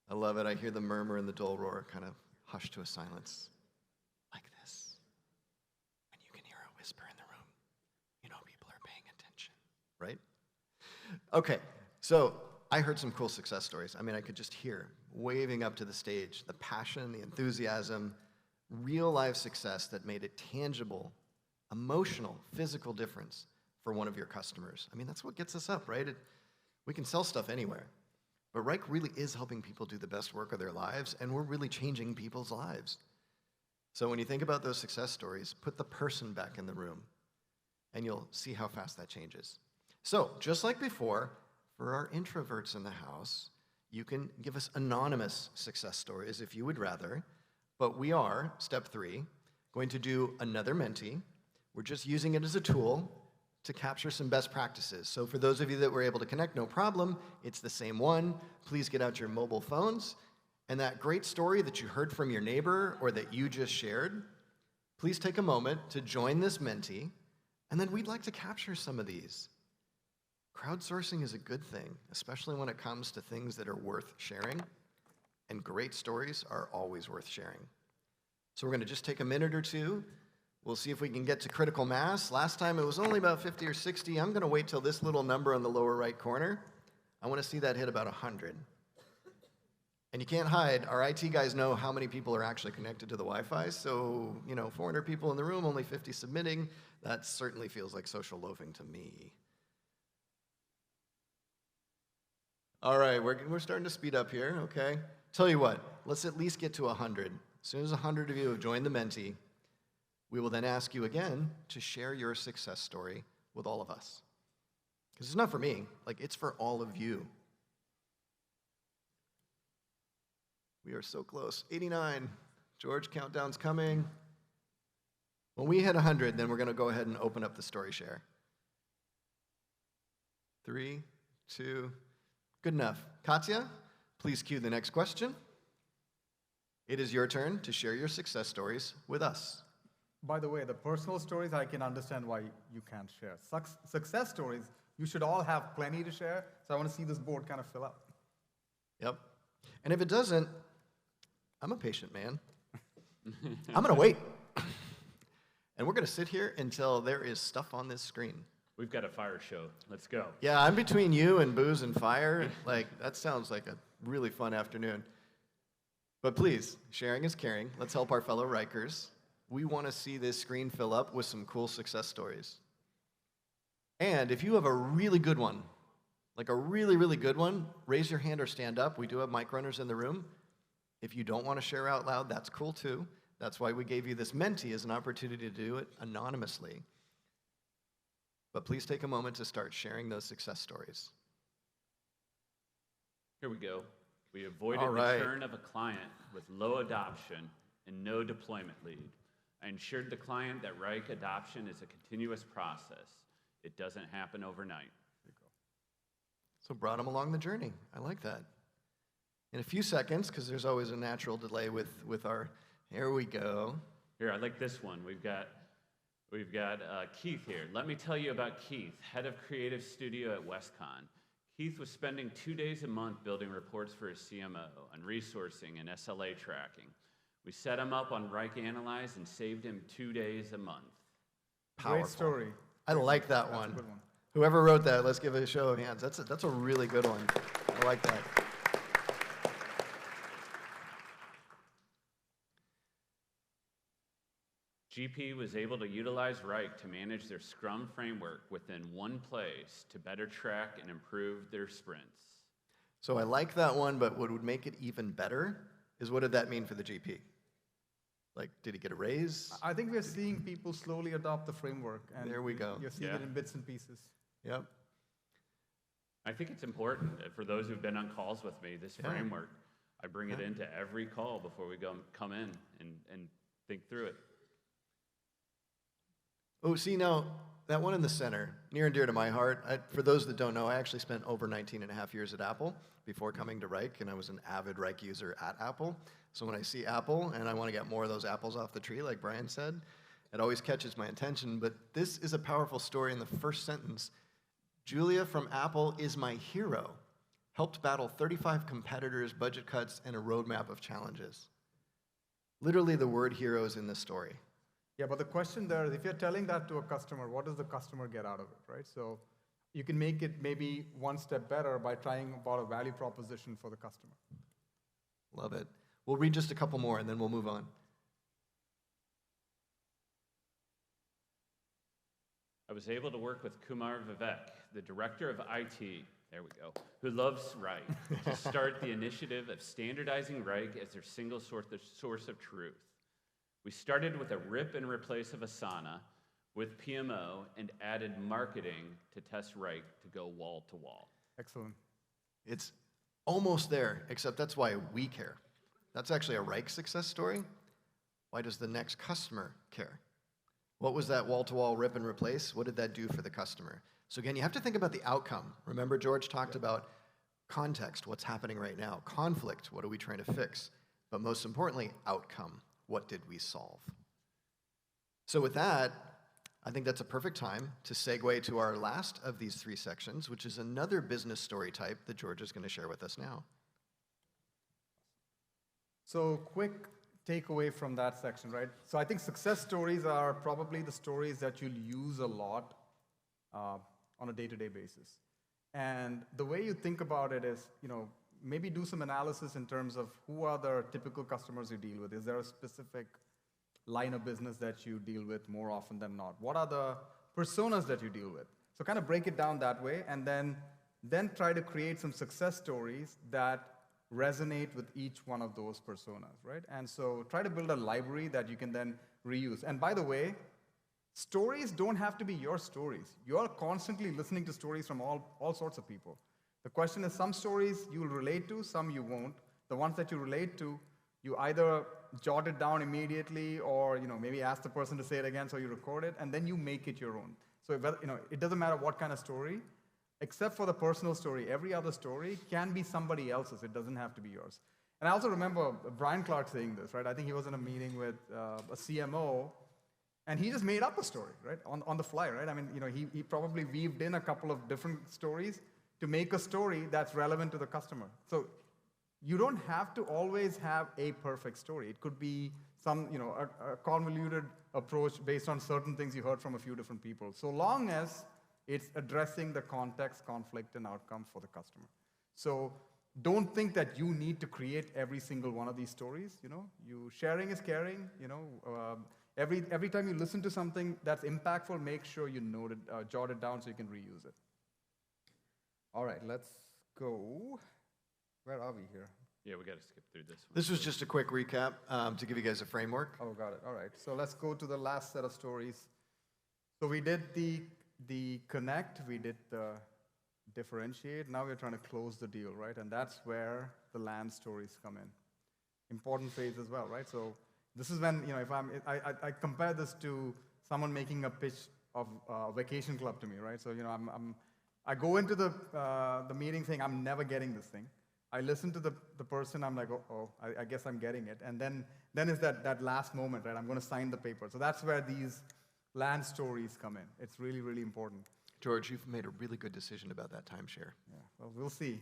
I love it. I hear the murmur and the dull roar kind of hush to a silence like this. And you can hear a whisper in the room. You know people are paying attention, right? Okay, so I heard some cool success stories. I mean, I could just hear waving up to the stage, the passion, the enthusiasm, real life success that made a tangible, emotional, physical difference for one of your customers. I mean, that's what gets us up, right? We can sell stuff anywhere. But Reich really is helping people do the best work of their lives, and we're really changing people's lives. So when you think about those success stories, put the person back in the room, and you'll see how fast that changes. So, just like before, for our introverts in the house, you can give us anonymous success stories if you would rather, but we are, step 3, going to do another Menti. We're just using it as a tool to capture some best practices. So for those of you that were able to connect, no problem. It's the same one. Please get out your mobile phones. And that great story that you heard from your neighbor or that you just shared, please take a moment to join this Menti, and then we'd like to capture some of these. Crowdsourcing is a good thing, especially when it comes to things that are worth sharing, and great stories are always worth sharing. So we're gonna just take a minute or two. We'll see if we can get to critical mass. Last time it was only about 50 or 60. I'm gonna wait till this little number on the lower right corner. I wanna see that hit about 100. And you can't hide, our IT guys know how many people are actually connected to the Wi-Fi, so, 400 people in the room, only 50 submitting. That certainly feels like social loafing to me. All right, we're starting to speed up here, okay? Tell you what, let's at least get to 100. As soon as 100 of you have joined the Menti, we will then ask you again to share your success story with all of us. Because it's not for me, it's for all of you. We are so close. 89. George, countdown's coming. When we hit 100, then we're going to go ahead and open up the story share. 3, 2, good enough. Katya, please cue the next question. It is your turn to share your success stories with us. By the way, the personal stories, I can understand why you can't share. Success stories, you should all have plenty to share, so I want to see this board kind of fill up. Yep. And if it doesn't, I'm a patient man. I'm going to wait. And we're going to sit here until there is stuff on this screen. We've got a fire show. Let's go. Yeah, I'm between you and booze and fire. That sounds like a really fun afternoon. But please, sharing is caring. Let's help our fellow Rikers. We want to see this screen fill up with some cool success stories. And if you have a really good one, like a really, really good one, raise your hand or stand up. We do have mic runners in the room. If you don't want to share out loud, that's cool too. That's why we gave you this Menti as an opportunity to do it anonymously. But please take a moment to start sharing those success stories. Here we go. We avoided the churn of a client with low adoption and no deployment lead. I ensured the client that Reich adoption is a continuous process. It doesn't happen overnight. So brought them along the journey. I like that. In a few seconds, because there's always a natural delay with our, here we go. Here, I like this one. We've got Keith here. Let me tell you about Keith, head of creative studio at Westcon. Keith was spending 2 days a month building reports for his CMO on resourcing and SLA tracking. We set him up on Reich Analyze and saved him 2 days a month. Powerful. Great story. I like that That's one. a good one. Whoever wrote that, let's give it a show of hands. That's a really good one. I like that. GP was able to utilize Reich to manage their Scrum framework within one place to better track and improve their sprints. So I like that one, but what would make it even better is what did that mean for the GP? Did he get a raise? I think we're seeing people slowly adopt the framework. And There we go. You're seeing Yeah. it in bits and pieces. Yep. I think it's important that for those who've been on calls with me, this Yeah. framework, I bring it into every call before we come in and think through it. Oh, see, now, that one in the center, near and dear to my heart. For those that don't know, I actually spent over 19 and a half years at Apple before coming to Wrike, and I was an avid Wrike user at Apple. So when I see Apple and I want to get more of those apples off the tree, like Brian said, it always catches my attention. But this is a powerful story in the first sentence. Julia from Apple is my hero. Helped battle 35 competitors, budget cuts, and a roadmap of challenges. Literally, the word hero is in this story. Yeah, but the question there is, if you're telling that to a customer, what does the customer get out of it, right? So you can make it maybe one step better by trying about a value proposition for the customer. Love it. We'll read just a couple more, and then we'll move on. I was able to work with Kumar Vivek, the director of IT, there we go, who loves Wrike, to start the initiative of standardizing Wrike as their single source of truth. We started with a rip and replace of Asana with PMO and added marketing to test Wrike to go wall to wall. Excellent. It's almost there, except that's why we care. That's actually a Wrike success story. Why does the next customer care? What was that wall-to-wall rip and replace? What did that do for the customer? So again, you have to think about the outcome. Remember, George talked about context, what's happening right now. Conflict, what are we trying to fix? But most importantly, outcome, what did we solve? So with that, I think that's a perfect time to segue to our last of these three sections, which is another business story type that George is going to share with us now. So quick takeaway from that section, right? So I think success stories are probably the stories that you'll use a lot on a day-to-day basis. And the way you think about it is, maybe do some analysis in terms of who are the typical customers you deal with. Is there a specific line of business that you deal with more often than not? What are the personas that you deal with? So kind of break it down that way, and then try to create some success stories that resonate with each one of those personas, right? And so try to build a library that you can then reuse. And by the way, stories don't have to be your stories. You are constantly listening to stories from all sorts of people. The question is, some stories you will relate to, some you won't. The ones that you relate to, you either jot it down immediately or maybe ask the person to say it again so you record it, and then you make it your own. So it doesn't matter what kind of story, except for the personal story. Every other story can be somebody else's. It doesn't have to be yours. And I also remember Brian Clark saying this, right? I think he was in a meeting with a CMO, and he just made up a story, right, on the fly, right? I mean, he probably weaved in a couple of different stories to make a story that's relevant to the customer. So you don't have to always have a perfect story. It could be some, a convoluted approach based on certain things you heard from a few different people, so long as it's addressing the context, conflict, and outcome for the customer. So don't think that you need to create every single one of these stories. You sharing is caring. Every time you listen to something that's impactful, make sure you note it, jot it down so you can reuse it. All right, let's go. Where are we here? Yeah, we got to skip through this one. This was just a quick recap to give you guys a framework. Oh, got it. All right. So let's go to the last set of stories. So we did the connect, we did the differentiate. Now we're trying to close the deal, right? And that's where the land stories come in. Important phase as well, right? So this is when, if I compare this to someone making a pitch of a vacation club to me, right? So, I go into the meeting saying, I'm never getting this thing. I listen to the person, I'm like, I guess I'm getting it. And then is that last moment, right? I'm going to sign the paper. So that's where these land stories come in. It's really, really important. George, you've made a really good decision about that timeshare. Yeah, well, we'll see.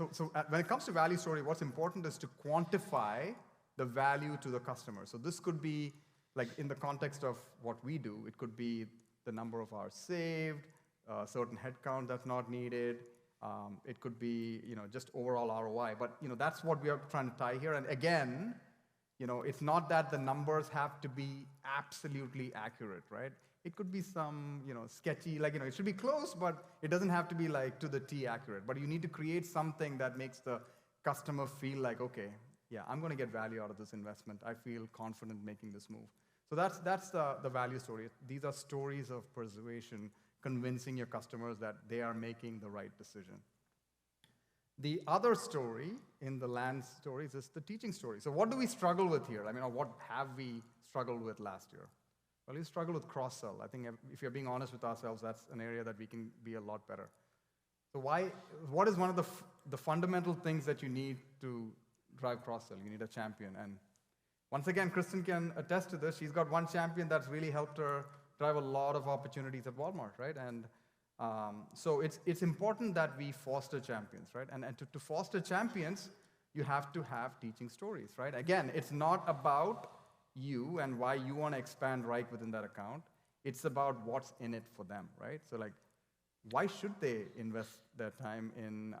So when it comes to value story, what's important is to quantify the value to the customer. So this could be, like in the context of what we do, it could be the number of hours saved, certain headcount that's not needed. It could be, just overall ROI. But, that's what we are trying to tie here. And again, it's not that the numbers have to be absolutely accurate, right? It could be some, sketchy, it should be close, but it doesn't have to be like to the T accurate. But you need to create something that makes the customer feel like, okay, yeah, I'm going to get value out of this investment. I feel confident making this move. So that's the value story. These are stories of persuasion, convincing your customers that they are making the right decision. The other story in the land stories is the teaching story. So what do we struggle with here? Or what have we struggled with last year? Well, you struggle with cross-sell. I think if you're being honest with ourselves, that's an area that we can be a lot better. So what is one of the fundamental things that you need to drive cross-sell? You need a champion. And once again, Kristen can attest to this. She's got one champion that's really helped her drive a lot of opportunities at Walmart, right? And so it's important that we foster champions, right? And to foster champions, you have to have teaching stories, right? Again, it's not about you and why you want to expand Reich within that account. It's about what's in it for them, right? So like, why should they invest their time in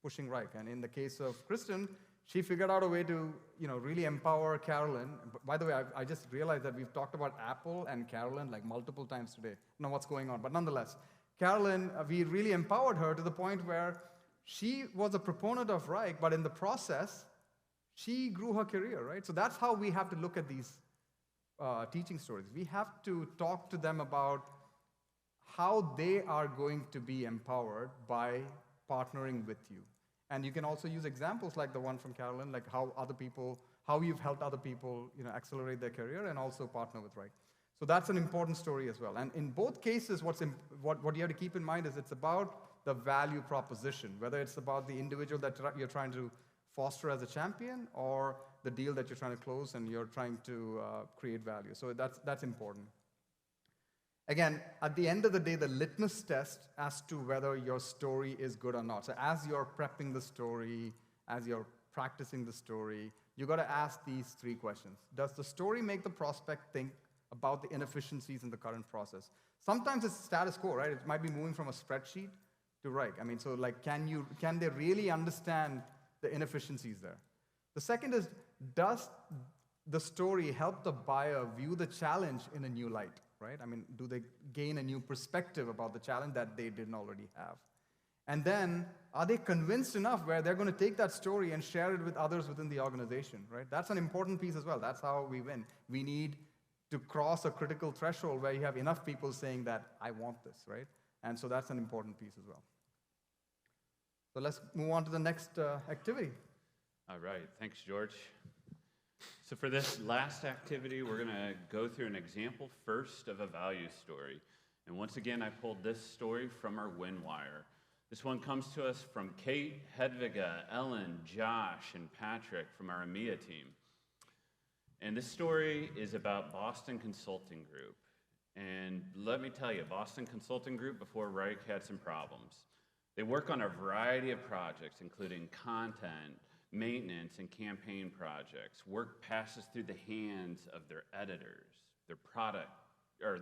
pushing Reich? And in the case of Kristen, she figured out a way to really empower Carolyn. By the way, I just realized that we've talked about Apple and Carolyn like multiple times today. I don't know what's going on, but nonetheless, Carolyn, we really empowered her to the point where she was a proponent of Reich, but in the process, she grew her career, right? So that's how we have to look at these teaching stories. We have to talk to them about how they are going to be empowered by partnering with you. And you can also use examples like the one from Carolyn, like how you've helped other people, accelerate their career and also partner with Reich. So that's an important story as well. And in both cases, what you have to keep in mind is it's about the value proposition, whether it's about the individual that you're trying to foster as a champion or the deal that you're trying to close and you're trying to create value. So that's important. Again, at the end of the day, the litmus test as to whether your story is good or not. So as you're prepping the story, as you're practicing the story, you got to ask these 3 questions. Does the story make the prospect think about the inefficiencies in the current process? Sometimes it's status quo, right? It might be moving from a spreadsheet to Reich. I mean, so like, can they really understand the inefficiencies there? The second is, does the story help the buyer view the challenge in a new light, right? I mean, do they gain a new perspective about the challenge that they didn't already have? And then, are they convinced enough where they're going to take that story and share it with others within the organization, right? That's an important piece as well. That's how we win. We need to cross a critical threshold where you have enough people saying that, I want this, right? And so that's an important piece as well. So let's move on to the next activity. All right, thanks, George. So for this last activity, we're going to go through an example first of a value story. And once again, I pulled this story from our WinWire. This one comes to us from Kate, Hedviga, Ellen, Josh, and Patrick from our EMEA team. And this story is about Boston Consulting Group. And let me tell you, Boston Consulting Group before Reich had some problems. They work on a variety of projects, including content, maintenance, and campaign projects. Work passes through the hands of their editors, their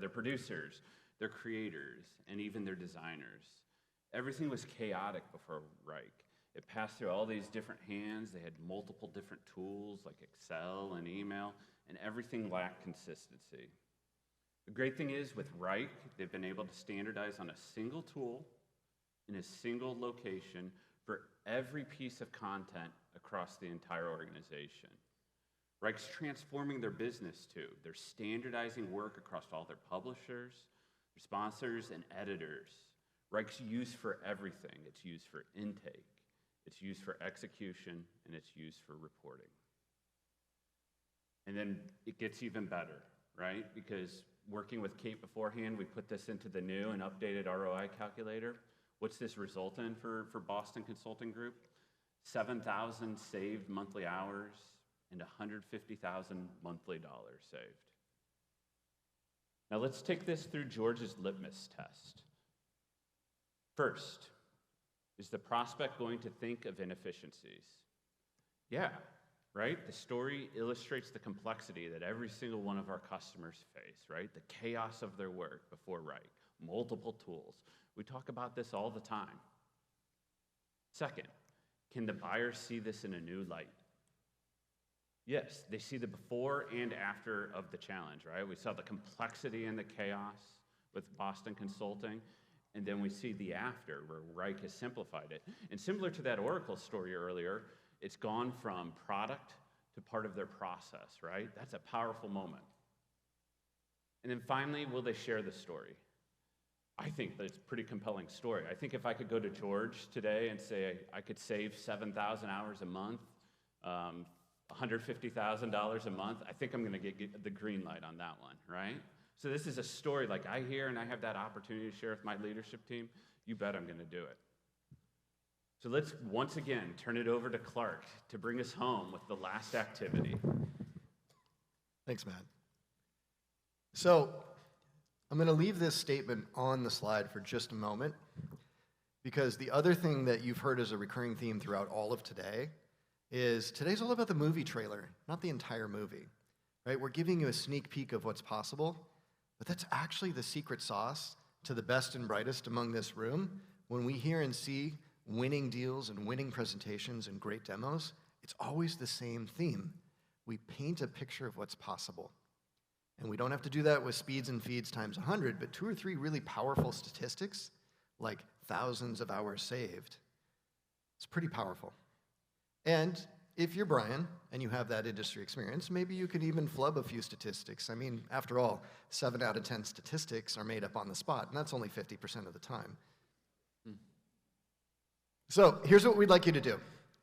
producers, their creators, and even their designers. Everything was chaotic before Reich. It passed through all these different hands. They had multiple different tools like Excel and email, and everything lacked consistency. The great thing is with Reich, they've been able to standardize on a single tool in a single location for every piece of content across the entire organization. Reich's transforming their business too. They're standardizing work across all their publishers, their sponsors, and editors. Reich's used for everything. It's used for intake, it's used for execution, and it's used for reporting. And then it gets even better, right? Because working with Kate beforehand, we put this into the new and updated ROI calculator. What's this result in for Boston Consulting Group? 7,000 saved monthly hours and 150,000 monthly dollars saved. Now let's take this through George's litmus test. First, is the prospect going to think of inefficiencies? Yeah, right? The story illustrates the complexity that every single one of our customers face, right? The chaos of their work before Reich, multiple tools. We talk about this all the time. Second, can the buyer see this in a new light? Yes, they see the before and after of the challenge, right? We saw the complexity and the chaos with Boston Consulting, and then we see the after, where Reich has simplified it. And similar to that Oracle story earlier, it's gone from product to part of their process, right? That's a powerful moment. And then finally, will they share the story? I think that it's a pretty compelling story. I think if I could go to George today and say I could save 7,000 hours a month, $150,000 a month, I think I'm going to get the green light on that one, right? So this is a story like I hear and I have that opportunity to share with my leadership team. You bet I'm going to do it. So let's once again turn it over to Clark to bring us home with the last activity. Thanks, Matt. So I'm going to leave this statement on the slide for just a moment, because the other thing that you've heard as a recurring theme throughout all of today is today's all about the movie trailer, not the entire movie, right? We're giving you a sneak peek of what's possible, but that's actually the secret sauce to the best and brightest among this room. When we hear and see winning deals and winning presentations and great demos, it's always the same theme. We paint a picture of what's possible. And we don't have to do that with speeds and feeds times 100, but 2 or 3 really powerful statistics, like thousands of hours saved. It's pretty powerful. And if you're Brian and you have that industry experience, maybe you could even flub a few statistics. I mean, after all, 7 out of 10 statistics are made up on the spot, and that's only 50% of the time. So here's what we'd like you to do.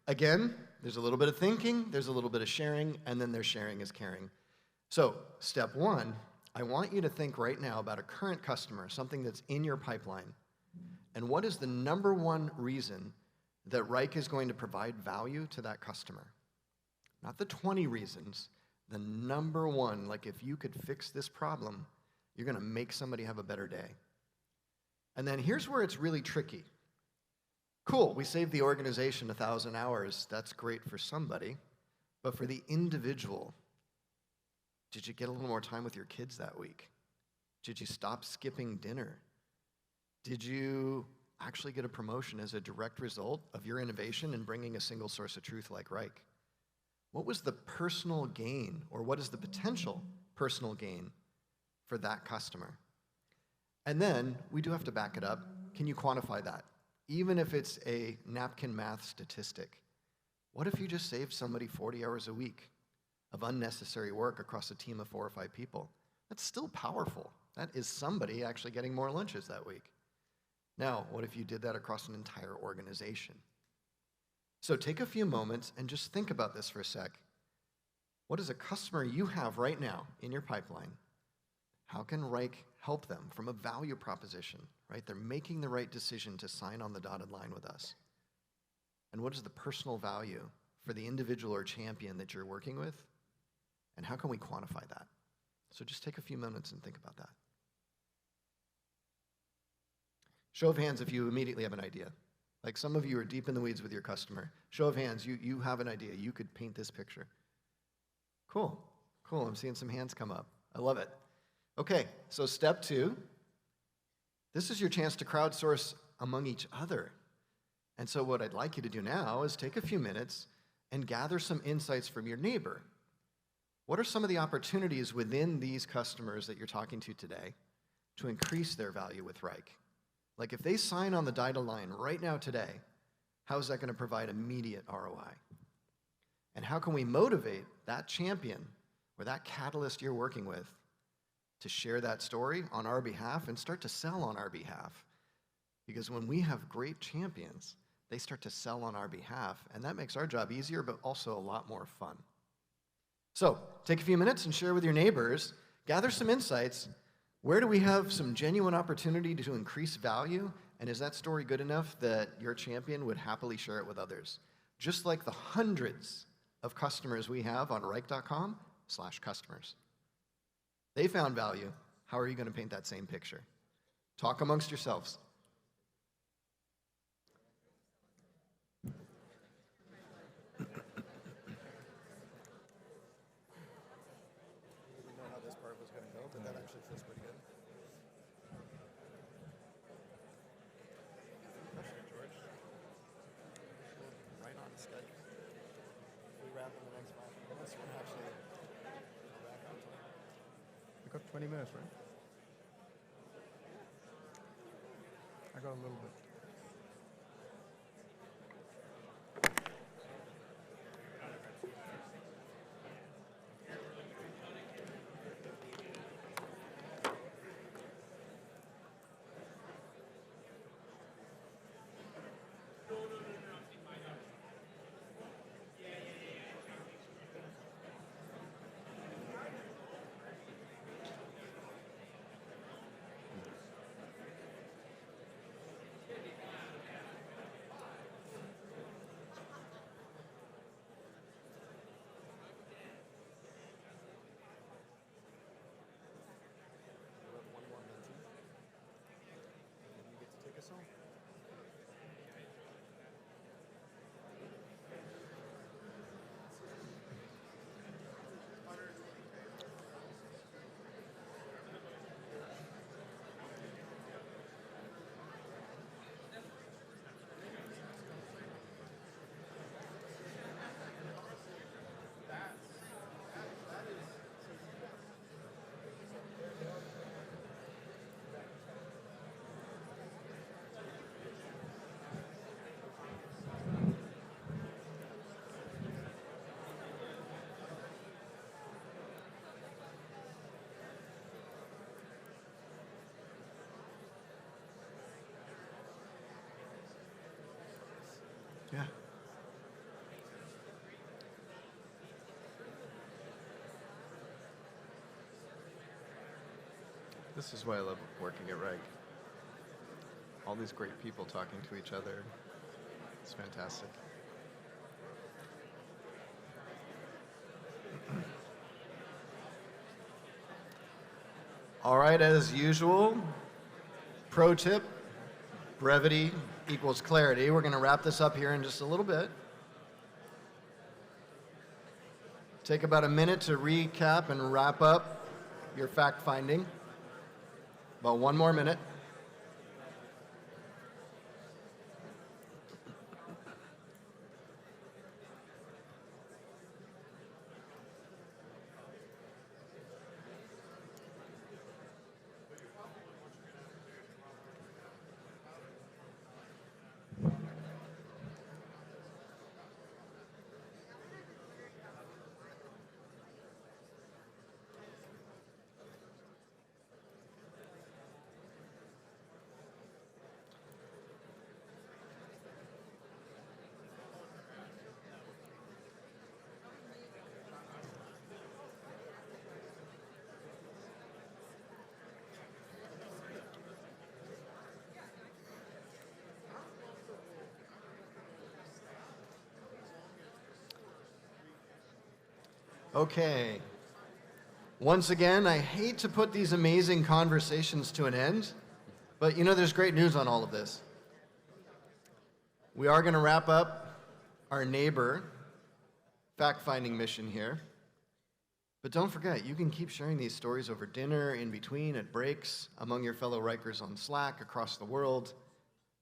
Again, there's a little bit of thinking, there's a little bit of sharing, and then there's sharing is caring. So step 1, I want you to think right now about a current customer, something that's in your pipeline, and what is the number one reason that Wrike is going to provide value to that customer? Not the 20 reasons, the number one, like if you could fix this problem, you're going to make somebody have a better day. And then here's where it's really tricky. Cool, we saved the organization 1,000 hours. That's great for somebody. But for the individual, did you get a little more time with your kids that week? Did you stop skipping dinner? Did you actually get a promotion as a direct result of your innovation and bringing a single source of truth like Wrike? What was the personal gain, or what is the potential personal gain for that customer? And then we do have to back it up. Can you quantify that? Even if it's a napkin math statistic, what if you just saved somebody 40 hours a week of unnecessary work across a team of 4 or 5 people? That's still powerful. That is somebody actually getting more lunches that week. Now, what if you did that across an entire organization? So take a few moments and just think about this for a sec. What is a customer you have right now in your pipeline? How can Wrike help them from a value proposition, right? They're making the right decision to sign on the dotted line with us. And what is the personal value for the individual or champion that you're working with? And how can we quantify that? So just take a few minutes and think about that. Show of hands if you immediately have an idea. Like some of you are deep in the weeds with your customer. Show of hands, you have an idea. You could paint this picture. Cool, cool. I'm seeing some hands come up. I love it. Okay, so step 2. This is your chance to crowdsource among each other. And so what I'd like you to do now is take a few minutes and gather some insights from your neighbor. What are some of the opportunities within these customers that you're talking to today to increase their value with Wrike? Like if they sign on the dotted line right now today, how is that going to provide immediate ROI? And how can we motivate that champion or that catalyst you're working with to share that story on our behalf and start to sell on our behalf? Because when we have great champions, they start to sell on our behalf, and that makes our job easier, but also a lot more fun. So take a few minutes and share with your neighbors, gather some insights. Where do we have some genuine opportunity to increase value? And is that story good enough that your champion would happily share it with others? Just like the hundreds of customers we have on Wrike.com/customers. They found value. How are you going to paint that same picture? Talk amongst yourselves. You got 20 minutes, right? I got a little bit. This is why I love working at Rike. All these great people talking to each other. It's fantastic. All right, as usual, pro tip, brevity equals clarity. We're going to wrap this up here in just a little bit. Take about a minute to recap and wrap up your fact finding. About 1 more minute. Okay. Once again, I hate to put these amazing conversations to an end, but you know there's great news on all of this. We are going to wrap up our neighbor fact-finding mission here. But don't forget, you can keep sharing these stories over dinner, in between, at breaks, among your fellow Rikers on Slack, across the world.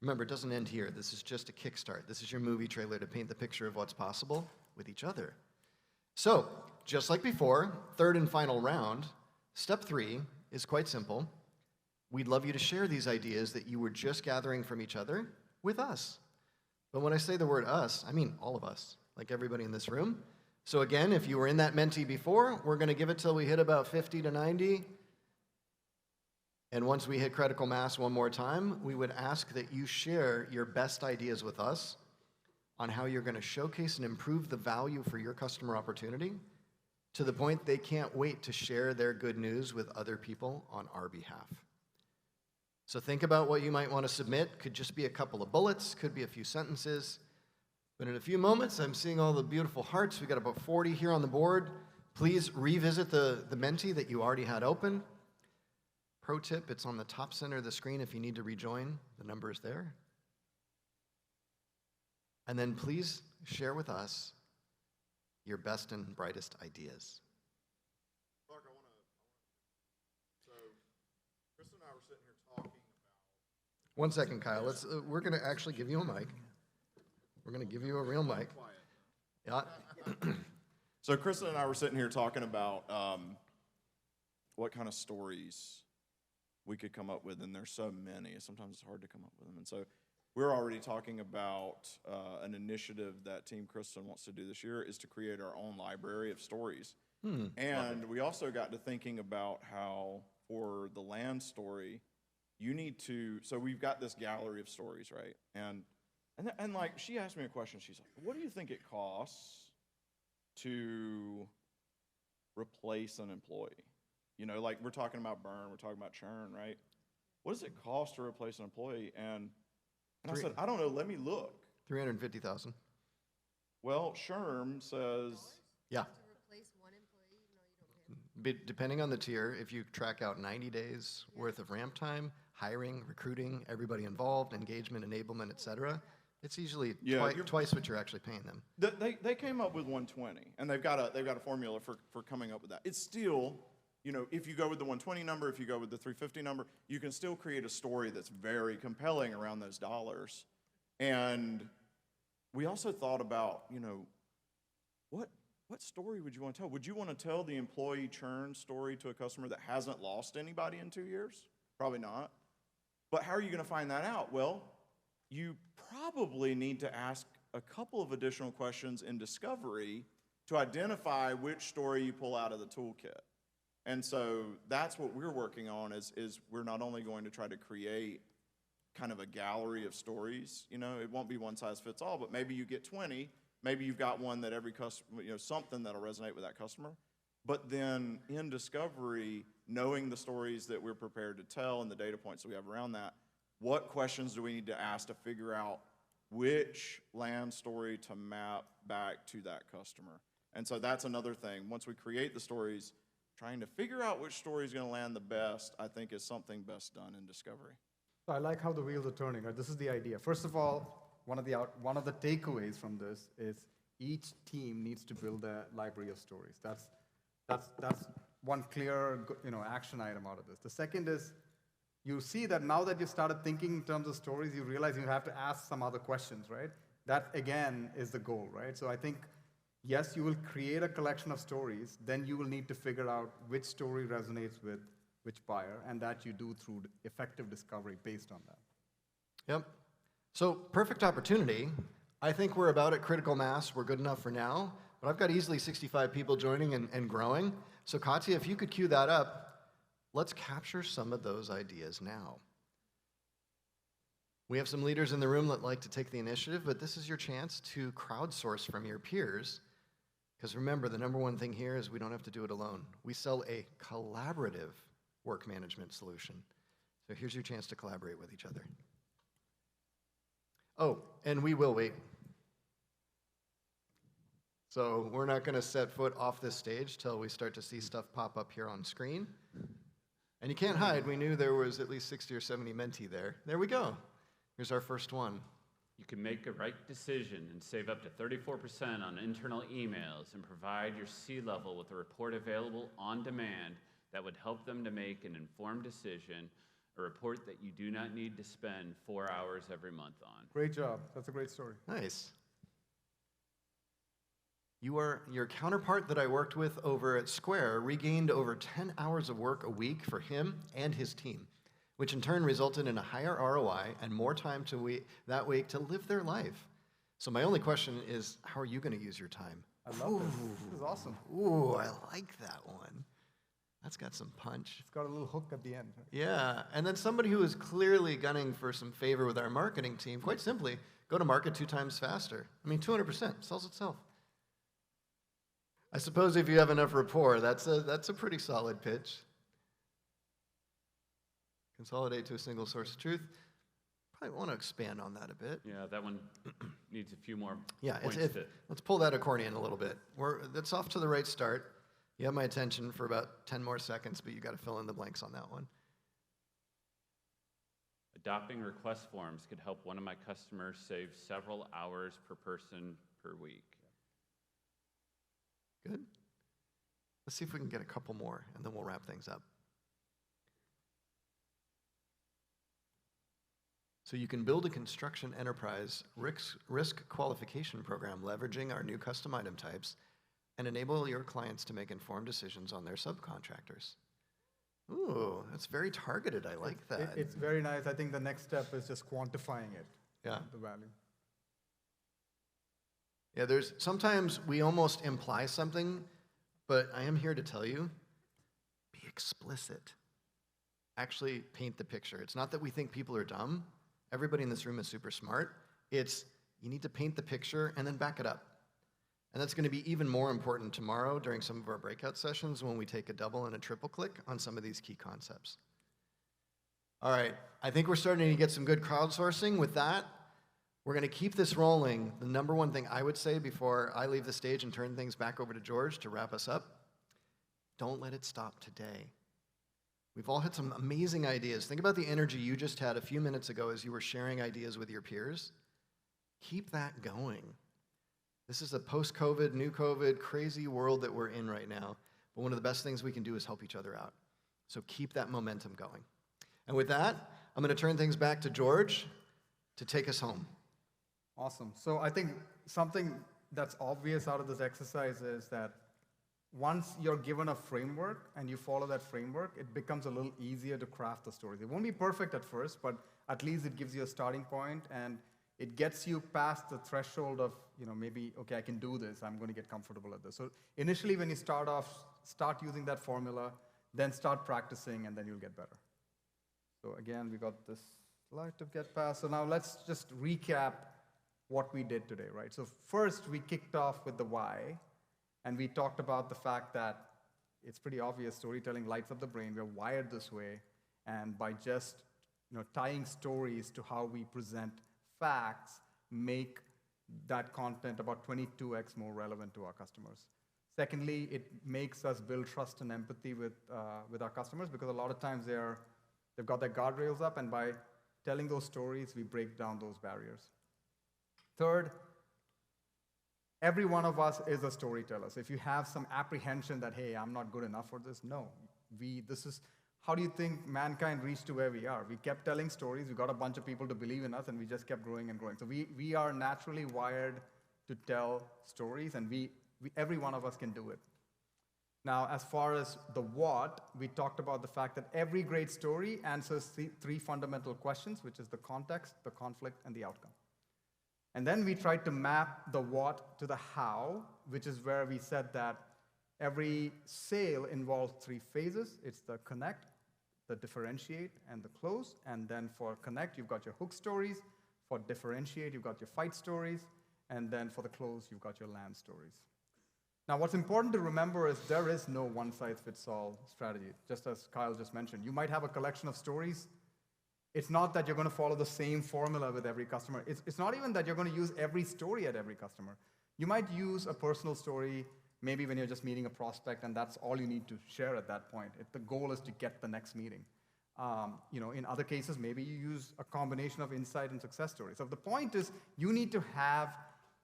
Remember, it doesn't end here. This is just a kickstart. This is your movie trailer to paint the picture of what's possible with each other. So, just like before, third and final round, step 3 is quite simple. We'd love you to share these ideas that you were just gathering from each other with us. But when I say the word us, I mean all of us, like everybody in this room. So again, if you were in that Menti before, we're going to give it till we hit about 50 to 90. And once we hit critical mass one more time, we would ask that you share your best ideas with us on how you're going to showcase and improve the value for your customer opportunity to the point they can't wait to share their good news with other people on our behalf. So think about what you might want to submit. Could just be a couple of bullets, could be a few sentences. But in a few moments, I'm seeing all the beautiful hearts. We got about 40 here on the board. Please revisit the Menti that you already had open. Pro tip, it's on the top center of the screen if you need to rejoin. The number is there. And then please share with us your best and brightest ideas. Clark, so Chris and I were sitting here talking about... 1 second, Kyle. We're going to actually give you a mic. We're going to give you a real mic. Yeah. So Kristen and I were sitting here talking about what kind of stories we could come up with, and there's so many. Sometimes it's hard to come up with them. And so we're already talking about an initiative that Team Kristen wants to do this year is to create our own library of stories. And we also got to thinking about how for the land story, you need to, so we've got this gallery of stories, right? And like, she asked me a question. She's like, what do you think it costs to replace an employee? You know, like we're talking about burn, we're talking about churn, right? What does it cost to replace an employee? And I said, I don't know, let me look. $350,000. Well, SHRM says, Yeah. To replace one employee, even though you don't pay them. Depending on the tier, if you track out 90 days worth of ramp time, hiring, recruiting, everybody involved, engagement, enablement, et cetera, it's usually twice what you're actually paying them. they came up with 120, and they've got a formula for coming up with that. It's still, you know, if you go with the 120 number, if you go with the 350 number, you can still create a story that's very compelling around those dollars. And we also thought about, you know, what story would you want to tell? Would you want to tell the employee churn story to a customer that hasn't lost anybody in 2 years? Probably not. But how are you going to find that out? Well, you probably need to ask a couple of additional questions in discovery to identify which story you pull out of the toolkit. And so that's what we're working on is we're not only going to try to create kind of a gallery of stories, you know, it won't be one size fits all, but maybe you get 20, maybe you've got one that every customer, you know, something that'll resonate with that customer. But then in discovery, knowing the stories that we're prepared to tell and the data points that we have around that, what questions do we need to ask to figure out which land story to map back to that customer? And so that's another thing. Once we create the stories, trying to figure out which story is going to land the best, I think, is something best done in discovery. So I like how the wheels are turning. Right? This is the idea. First of all, one of the takeaways from this is each team needs to build a library of stories. That's one clear action item out of this. The second is you see that now that you started thinking in terms of stories, you realize you have to ask some other questions, right? That again is the goal, right? So I think yes, you will create a collection of stories, then you will need to figure out which story resonates with which buyer, and that you do through effective discovery based on that. Yep. So perfect opportunity. I think we're about at critical mass. We're good enough for now, but I've got easily 65 people joining and growing. So Katya, if you could cue that up, let's capture some of those ideas now. We have some leaders in the room that like to take the initiative, but this is your chance to crowdsource from your peers. Because remember, the number one thing here is we don't have to do it alone. We sell a collaborative work management solution. So here's your chance to collaborate with each other. Oh, and we will wait. So we're not going to set foot off this stage till we start to see stuff pop up here on screen. And you can't hide. We knew there was at least 60 or 70 Menti there. There we go. Here's our first one. You can make a right decision and save up to 34% on internal emails and provide your C-level with a report available on demand that would help them to make an informed decision, a report that you do not need to spend 4 hours every month on. Great job. That's a great story. Nice. Your counterpart that I worked with over at Square regained over 10 hours of work a week for him and his team, which in turn resulted in a higher ROI and more time that week to live their life. So my only question is, how are you going to use your time? I love this. This is awesome. Ooh, I like that one. That's got some punch. It's got a little hook at the end. Yeah, and then somebody who is clearly gunning for some favor with our marketing team, quite simply, go to market 2 times faster. I mean, 200% sells itself. I suppose if you have enough rapport, that's a pretty solid pitch. Consolidate to a single source of truth. Probably want to expand on that a bit. Yeah, that one needs a few more Yeah, points. let's pull that accordion a little bit. That's off to the right start. You have my attention for about 10 more seconds, but you got to fill in the blanks on that one. Adopting request forms could help one of my customers save several hours per person per week. Good. Let's see if we can get a couple more, and then we'll wrap things up. So you can build a construction enterprise risk qualification program leveraging our new custom item types and enable your clients to make informed decisions on their subcontractors. Ooh, that's very targeted. I like that. It's very nice. I think the next step is just quantifying it, Yeah. the value. Yeah, sometimes we almost imply something, but I am here to tell you, be explicit. Actually paint the picture. It's not that we think people are dumb. Everybody in this room is super smart. It's you need to paint the picture and then back it up. And that's going to be even more important tomorrow during some of our breakout sessions when we take a double and a triple click on some of these key concepts. All right, I think we're starting to get some good crowdsourcing. With that, we're going to keep this rolling. The number one thing I would say before I leave the stage and turn things back over to George to wrap us up, don't let it stop today. We've all had some amazing ideas. Think about the energy you just had a few minutes ago as you were sharing ideas with your peers. Keep that going. This is a post-COVID, new COVID, crazy world that we're in right now. But one of the best things we can do is help each other out. So keep that momentum going. And with that, I'm going to turn things back to George to take us home. Awesome. So I think something that's obvious out of this exercise is that once you're given a framework and you follow that framework, it becomes a little easier to craft the stories. It won't be perfect at first, but at least it gives you a starting point and it gets you past the threshold of, maybe, okay, I can do this. I'm going to get comfortable at this. So initially when you start using that formula, then start practicing and then you'll get better. So again, we got this slide to get past. So now let's just recap what we did today, right? So first we kicked off with the why, and we talked about the fact that it's pretty obvious storytelling lights up the brain. We're wired this way. And by just tying stories to how we present facts, make that content about 22x more relevant to our customers. Secondly, it makes us build trust and empathy with our customers, because a lot of times they've got their guardrails up, and by telling those stories, we break down those barriers. Third, every one of us is a storyteller. So if you have some apprehension that, hey, I'm not good enough for this, no. How do you think mankind reached to where we are? We kept telling stories, we got a bunch of people to believe in us, and we just kept growing and growing. So we are naturally wired to tell stories, and every one of us can do it. Now, as far as the what, we talked about the fact that every great story answers three fundamental questions, which is the context, the conflict, and the outcome. And then we tried to map the what to the how, which is where we said that every sale involves three phases. It's the connect, the differentiate, and the close. And then for connect, you've got your hook stories. For differentiate, you've got your fight stories. And then for the close, you've got your land stories. Now, what's important to remember is there is no one-size-fits-all strategy. Just as Kyle just mentioned, you might have a collection of stories. It's not that you're going to follow the same formula with every customer. It's not even that you're going to use every story at every customer. You might use a personal story maybe when you're just meeting a prospect, and that's all you need to share at that point. The goal is to get the next meeting. In other cases, maybe you use a combination of insight and success stories. So the point is, you need to have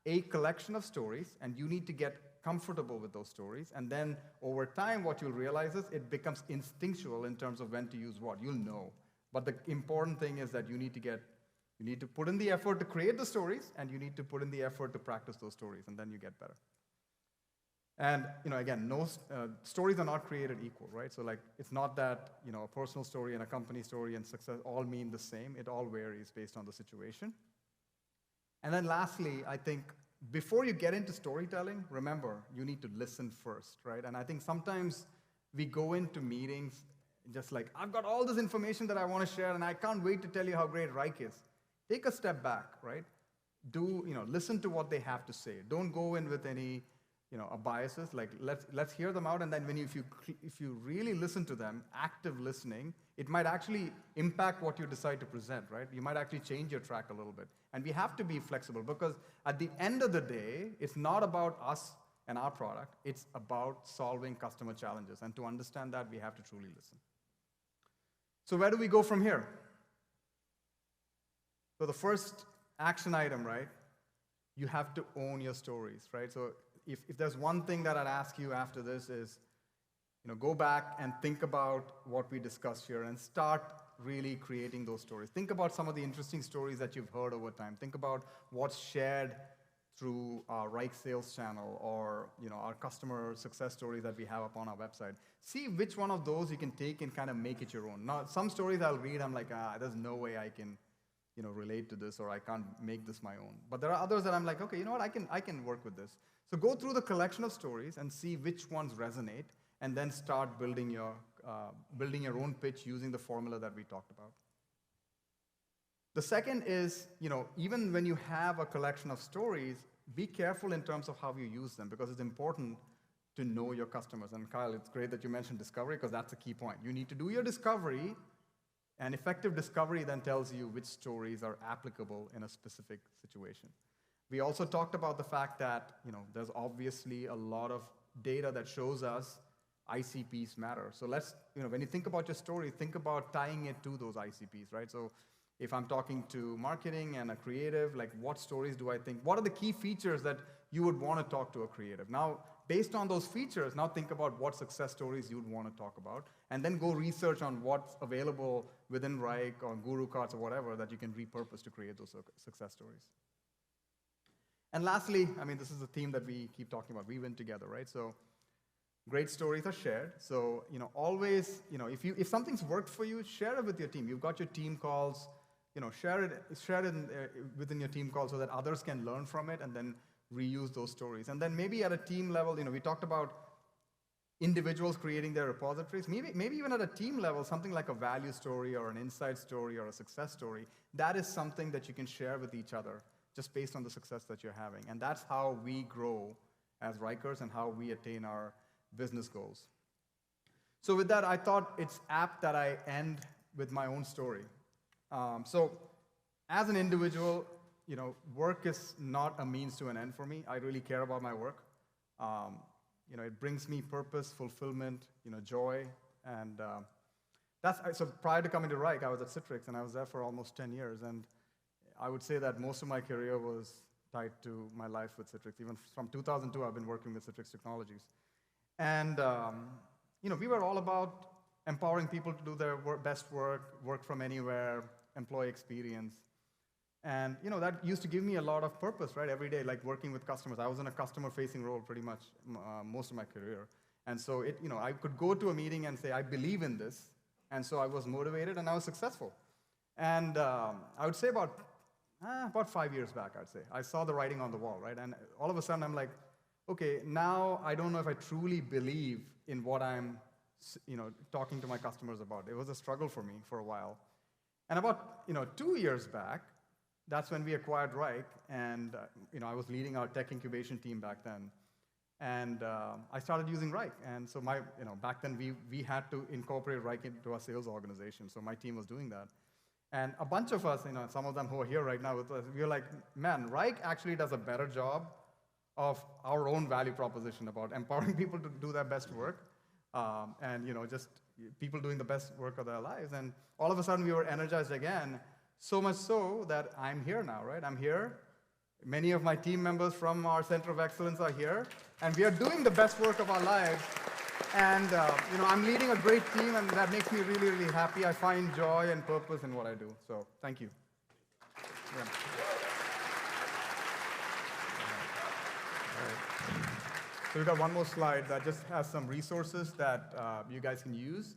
a collection of stories, and you need to get comfortable with those stories. And then over time, what you'll realize is it becomes instinctual in terms of when to use what. You'll know. But the important thing is that you need to put in the effort to create the stories, and you need to put in the effort to practice those stories, and then you get better. And again, no stories are not created equal, right? So it's not that a personal story and a company story and success all mean the same. It all varies based on the situation. And then lastly, I think before you get into storytelling, remember, you need to listen first, right? And I think sometimes we go into meetings just like, I've got all this information that I want to share, and I can't wait to tell you how great Wrike is. Take a step back, right? Listen to what they have to say. Don't go in with any biases. Like let's hear them out, and then if you really listen to them, active listening, it might actually impact what you decide to present, right? You might actually change your track a little bit. And we have to be flexible, because at the end of the day, it's not about us and our product. It's about solving customer challenges. And to understand that, we have to truly listen. So where do we go from here? So the first action item, right? You have to own your stories, right? So if there's one thing that I'd ask you after this is, go back and think about what we discussed here and start really creating those stories. Think about some of the interesting stories that you've heard over time. Think about what's shared through our Wrike sales channel, or our customer success stories that we have up on our website. See which one of those you can take and kind of make it your own. Now, some stories I'll read, I'm like, there's no way I can relate to this, or I can't make this my own. But there are others that I'm like, okay, you know what, I can work with this. So go through the collection of stories and see which ones resonate, and then start building your own pitch using the formula that we talked about. The second is, even when you have a collection of stories, be careful in terms of how you use them, because it's important to know your customers. And Kyle, it's great that you mentioned discovery, because that's a key point. You need to do your discovery, and effective discovery then tells you which stories are applicable in a specific situation. We also talked about the fact that there's obviously a lot of data that shows us ICPs matter. So when you think about your story, think about tying it to those ICPs, right? So if I'm talking to marketing and a creative, like what stories do I think? What are the key features that you would want to talk to a creative? Now, based on those features, now think about what success stories you would want to talk about, and then go research on what's available within Wrike or Guru Cards or whatever that you can repurpose to create those success stories. And lastly, this is a theme that we keep talking about. We win together, right? So great stories are shared. So, always, if something's worked for you, share it with your team. You've got your team calls, share it within your team calls so that others can learn from it and then reuse those stories. And then maybe at a team level, we talked about individuals creating their repositories. Maybe even at a team level, something like a value story or an insight story or a success story, that is something that you can share with each other just based on the success that you're having. And that's how we grow as Wrikers and how we attain our business goals. So with that, I thought it's apt that I end with my own story. So as an individual, work is not a means to an end for me. I really care about my work. It brings me purpose, fulfillment, joy, and so prior to coming to Wrike, I was at Citrix, and I was there for almost 10 years, and I would say that most of my career was tied to my life with Citrix. Even from 2002, I've been working with Citrix Technologies. And, we were all about empowering people to do their best work from anywhere, employee experience. And, that used to give me a lot of purpose, right, every day, like working with customers. I was in a customer-facing role pretty much most of my career. And so, I could go to a meeting and say, I believe in this. And so I was motivated, and I was successful. And I would say about 5 years back, I'd say, I saw the writing on the wall, right? And all of a sudden, I'm like, okay, now I don't know if I truly believe in what I'm, talking to my customers about. It was a struggle for me for a while. And about, 2 years back, that's when we acquired Wrike, and, I was leading our tech incubation team back then. And I started using Wrike. And so back then, we had to incorporate Wrike into our sales organization. So my team was doing that. And a bunch of us, some of them who are here right now with us, we were like, man, Wrike actually does a better job of our own value proposition about empowering people to do their best work, and just people doing the best work of their lives. And all of a sudden, we were energized again, so much so that I'm here now, right? I'm here. Many of my team members from our Center of Excellence are here, and we are doing the best work of our lives. And I'm leading a great team, and that makes me really, really happy. I find joy and purpose in what I do. So thank you. Yeah. So we've got one more slide that just has some resources that you guys can use.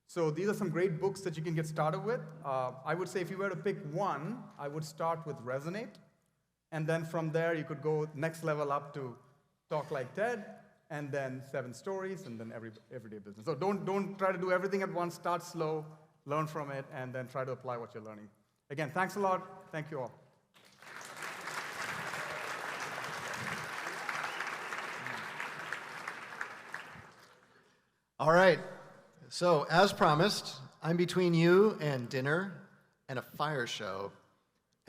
So these are some great books that you can get started with. I would say if you were to pick one, I would start with Resonate. And then from there, you could go next level up to Talk Like TED, and then 7 Stories, and then Everyday Business. So don't try to do everything at once. Start slow, learn from it, and then try to apply what you're learning. Again, thanks a lot. Thank you all. All right. So as promised, I'm between you and dinner and a fire show,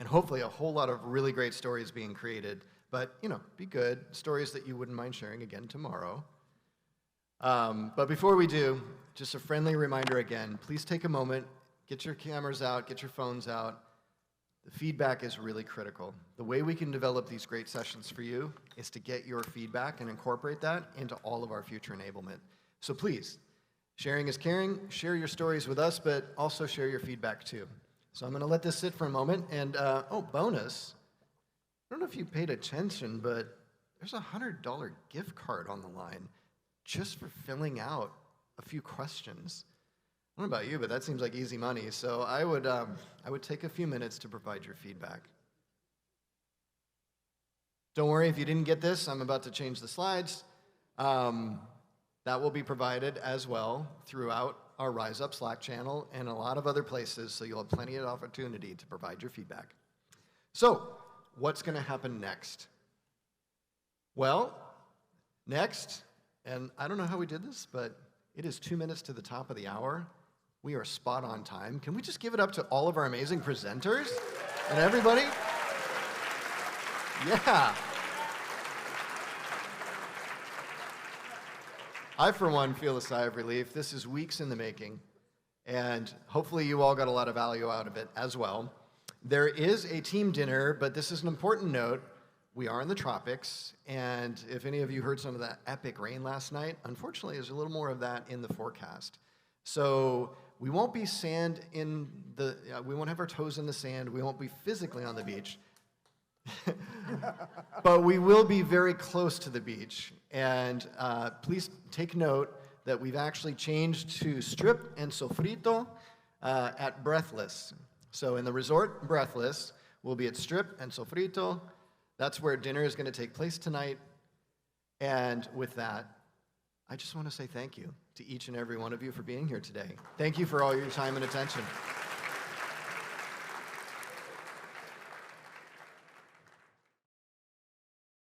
and hopefully a whole lot of really great stories being created. But, be good. Stories that you wouldn't mind sharing again tomorrow. But before we do, just a friendly reminder again, please take a moment, get your cameras out, get your phones out. The feedback is really critical. The way we can develop these great sessions for you is to get your feedback and incorporate that into all of our future enablement. So please, sharing is caring. Share your stories with us, but also share your feedback too. So I'm going to let this sit for a moment. And, bonus. I don't know if you paid attention, but there's a $100 gift card on the line just for filling out a few questions. I don't know about you, but that seems like easy money. So I would take a few minutes to provide your feedback. Don't worry if you didn't get this. I'm about to change the slides. That will be provided as well throughout our Rise Up Slack channel and a lot of other places, so you'll have plenty of opportunity to provide your feedback. So, what's going to happen next? Well, next, and I don't know how we did this, but it is 2 minutes to the top of the hour. We are spot on time. Can we just give it up to all of our amazing presenters and everybody? Yeah. I, for one, feel a sigh of relief. This is weeks in the making, and hopefully you all got a lot of value out of it as well. There is a team dinner, but this is an important note. We are in the tropics, and if any of you heard some of that epic rain last night, unfortunately, there's a little more of that in the forecast. So we won't be we won't have our toes in the sand. We won't be physically on the beach. But we will be very close to the beach. And please take note that we've actually changed to strip and sofrito at Breathless. So in the resort, Breathless, we'll be at strip and sofrito. That's where dinner is going to take place tonight. And with that, I just want to say thank you to each and every one of you for being here today. Thank you for all your time and attention.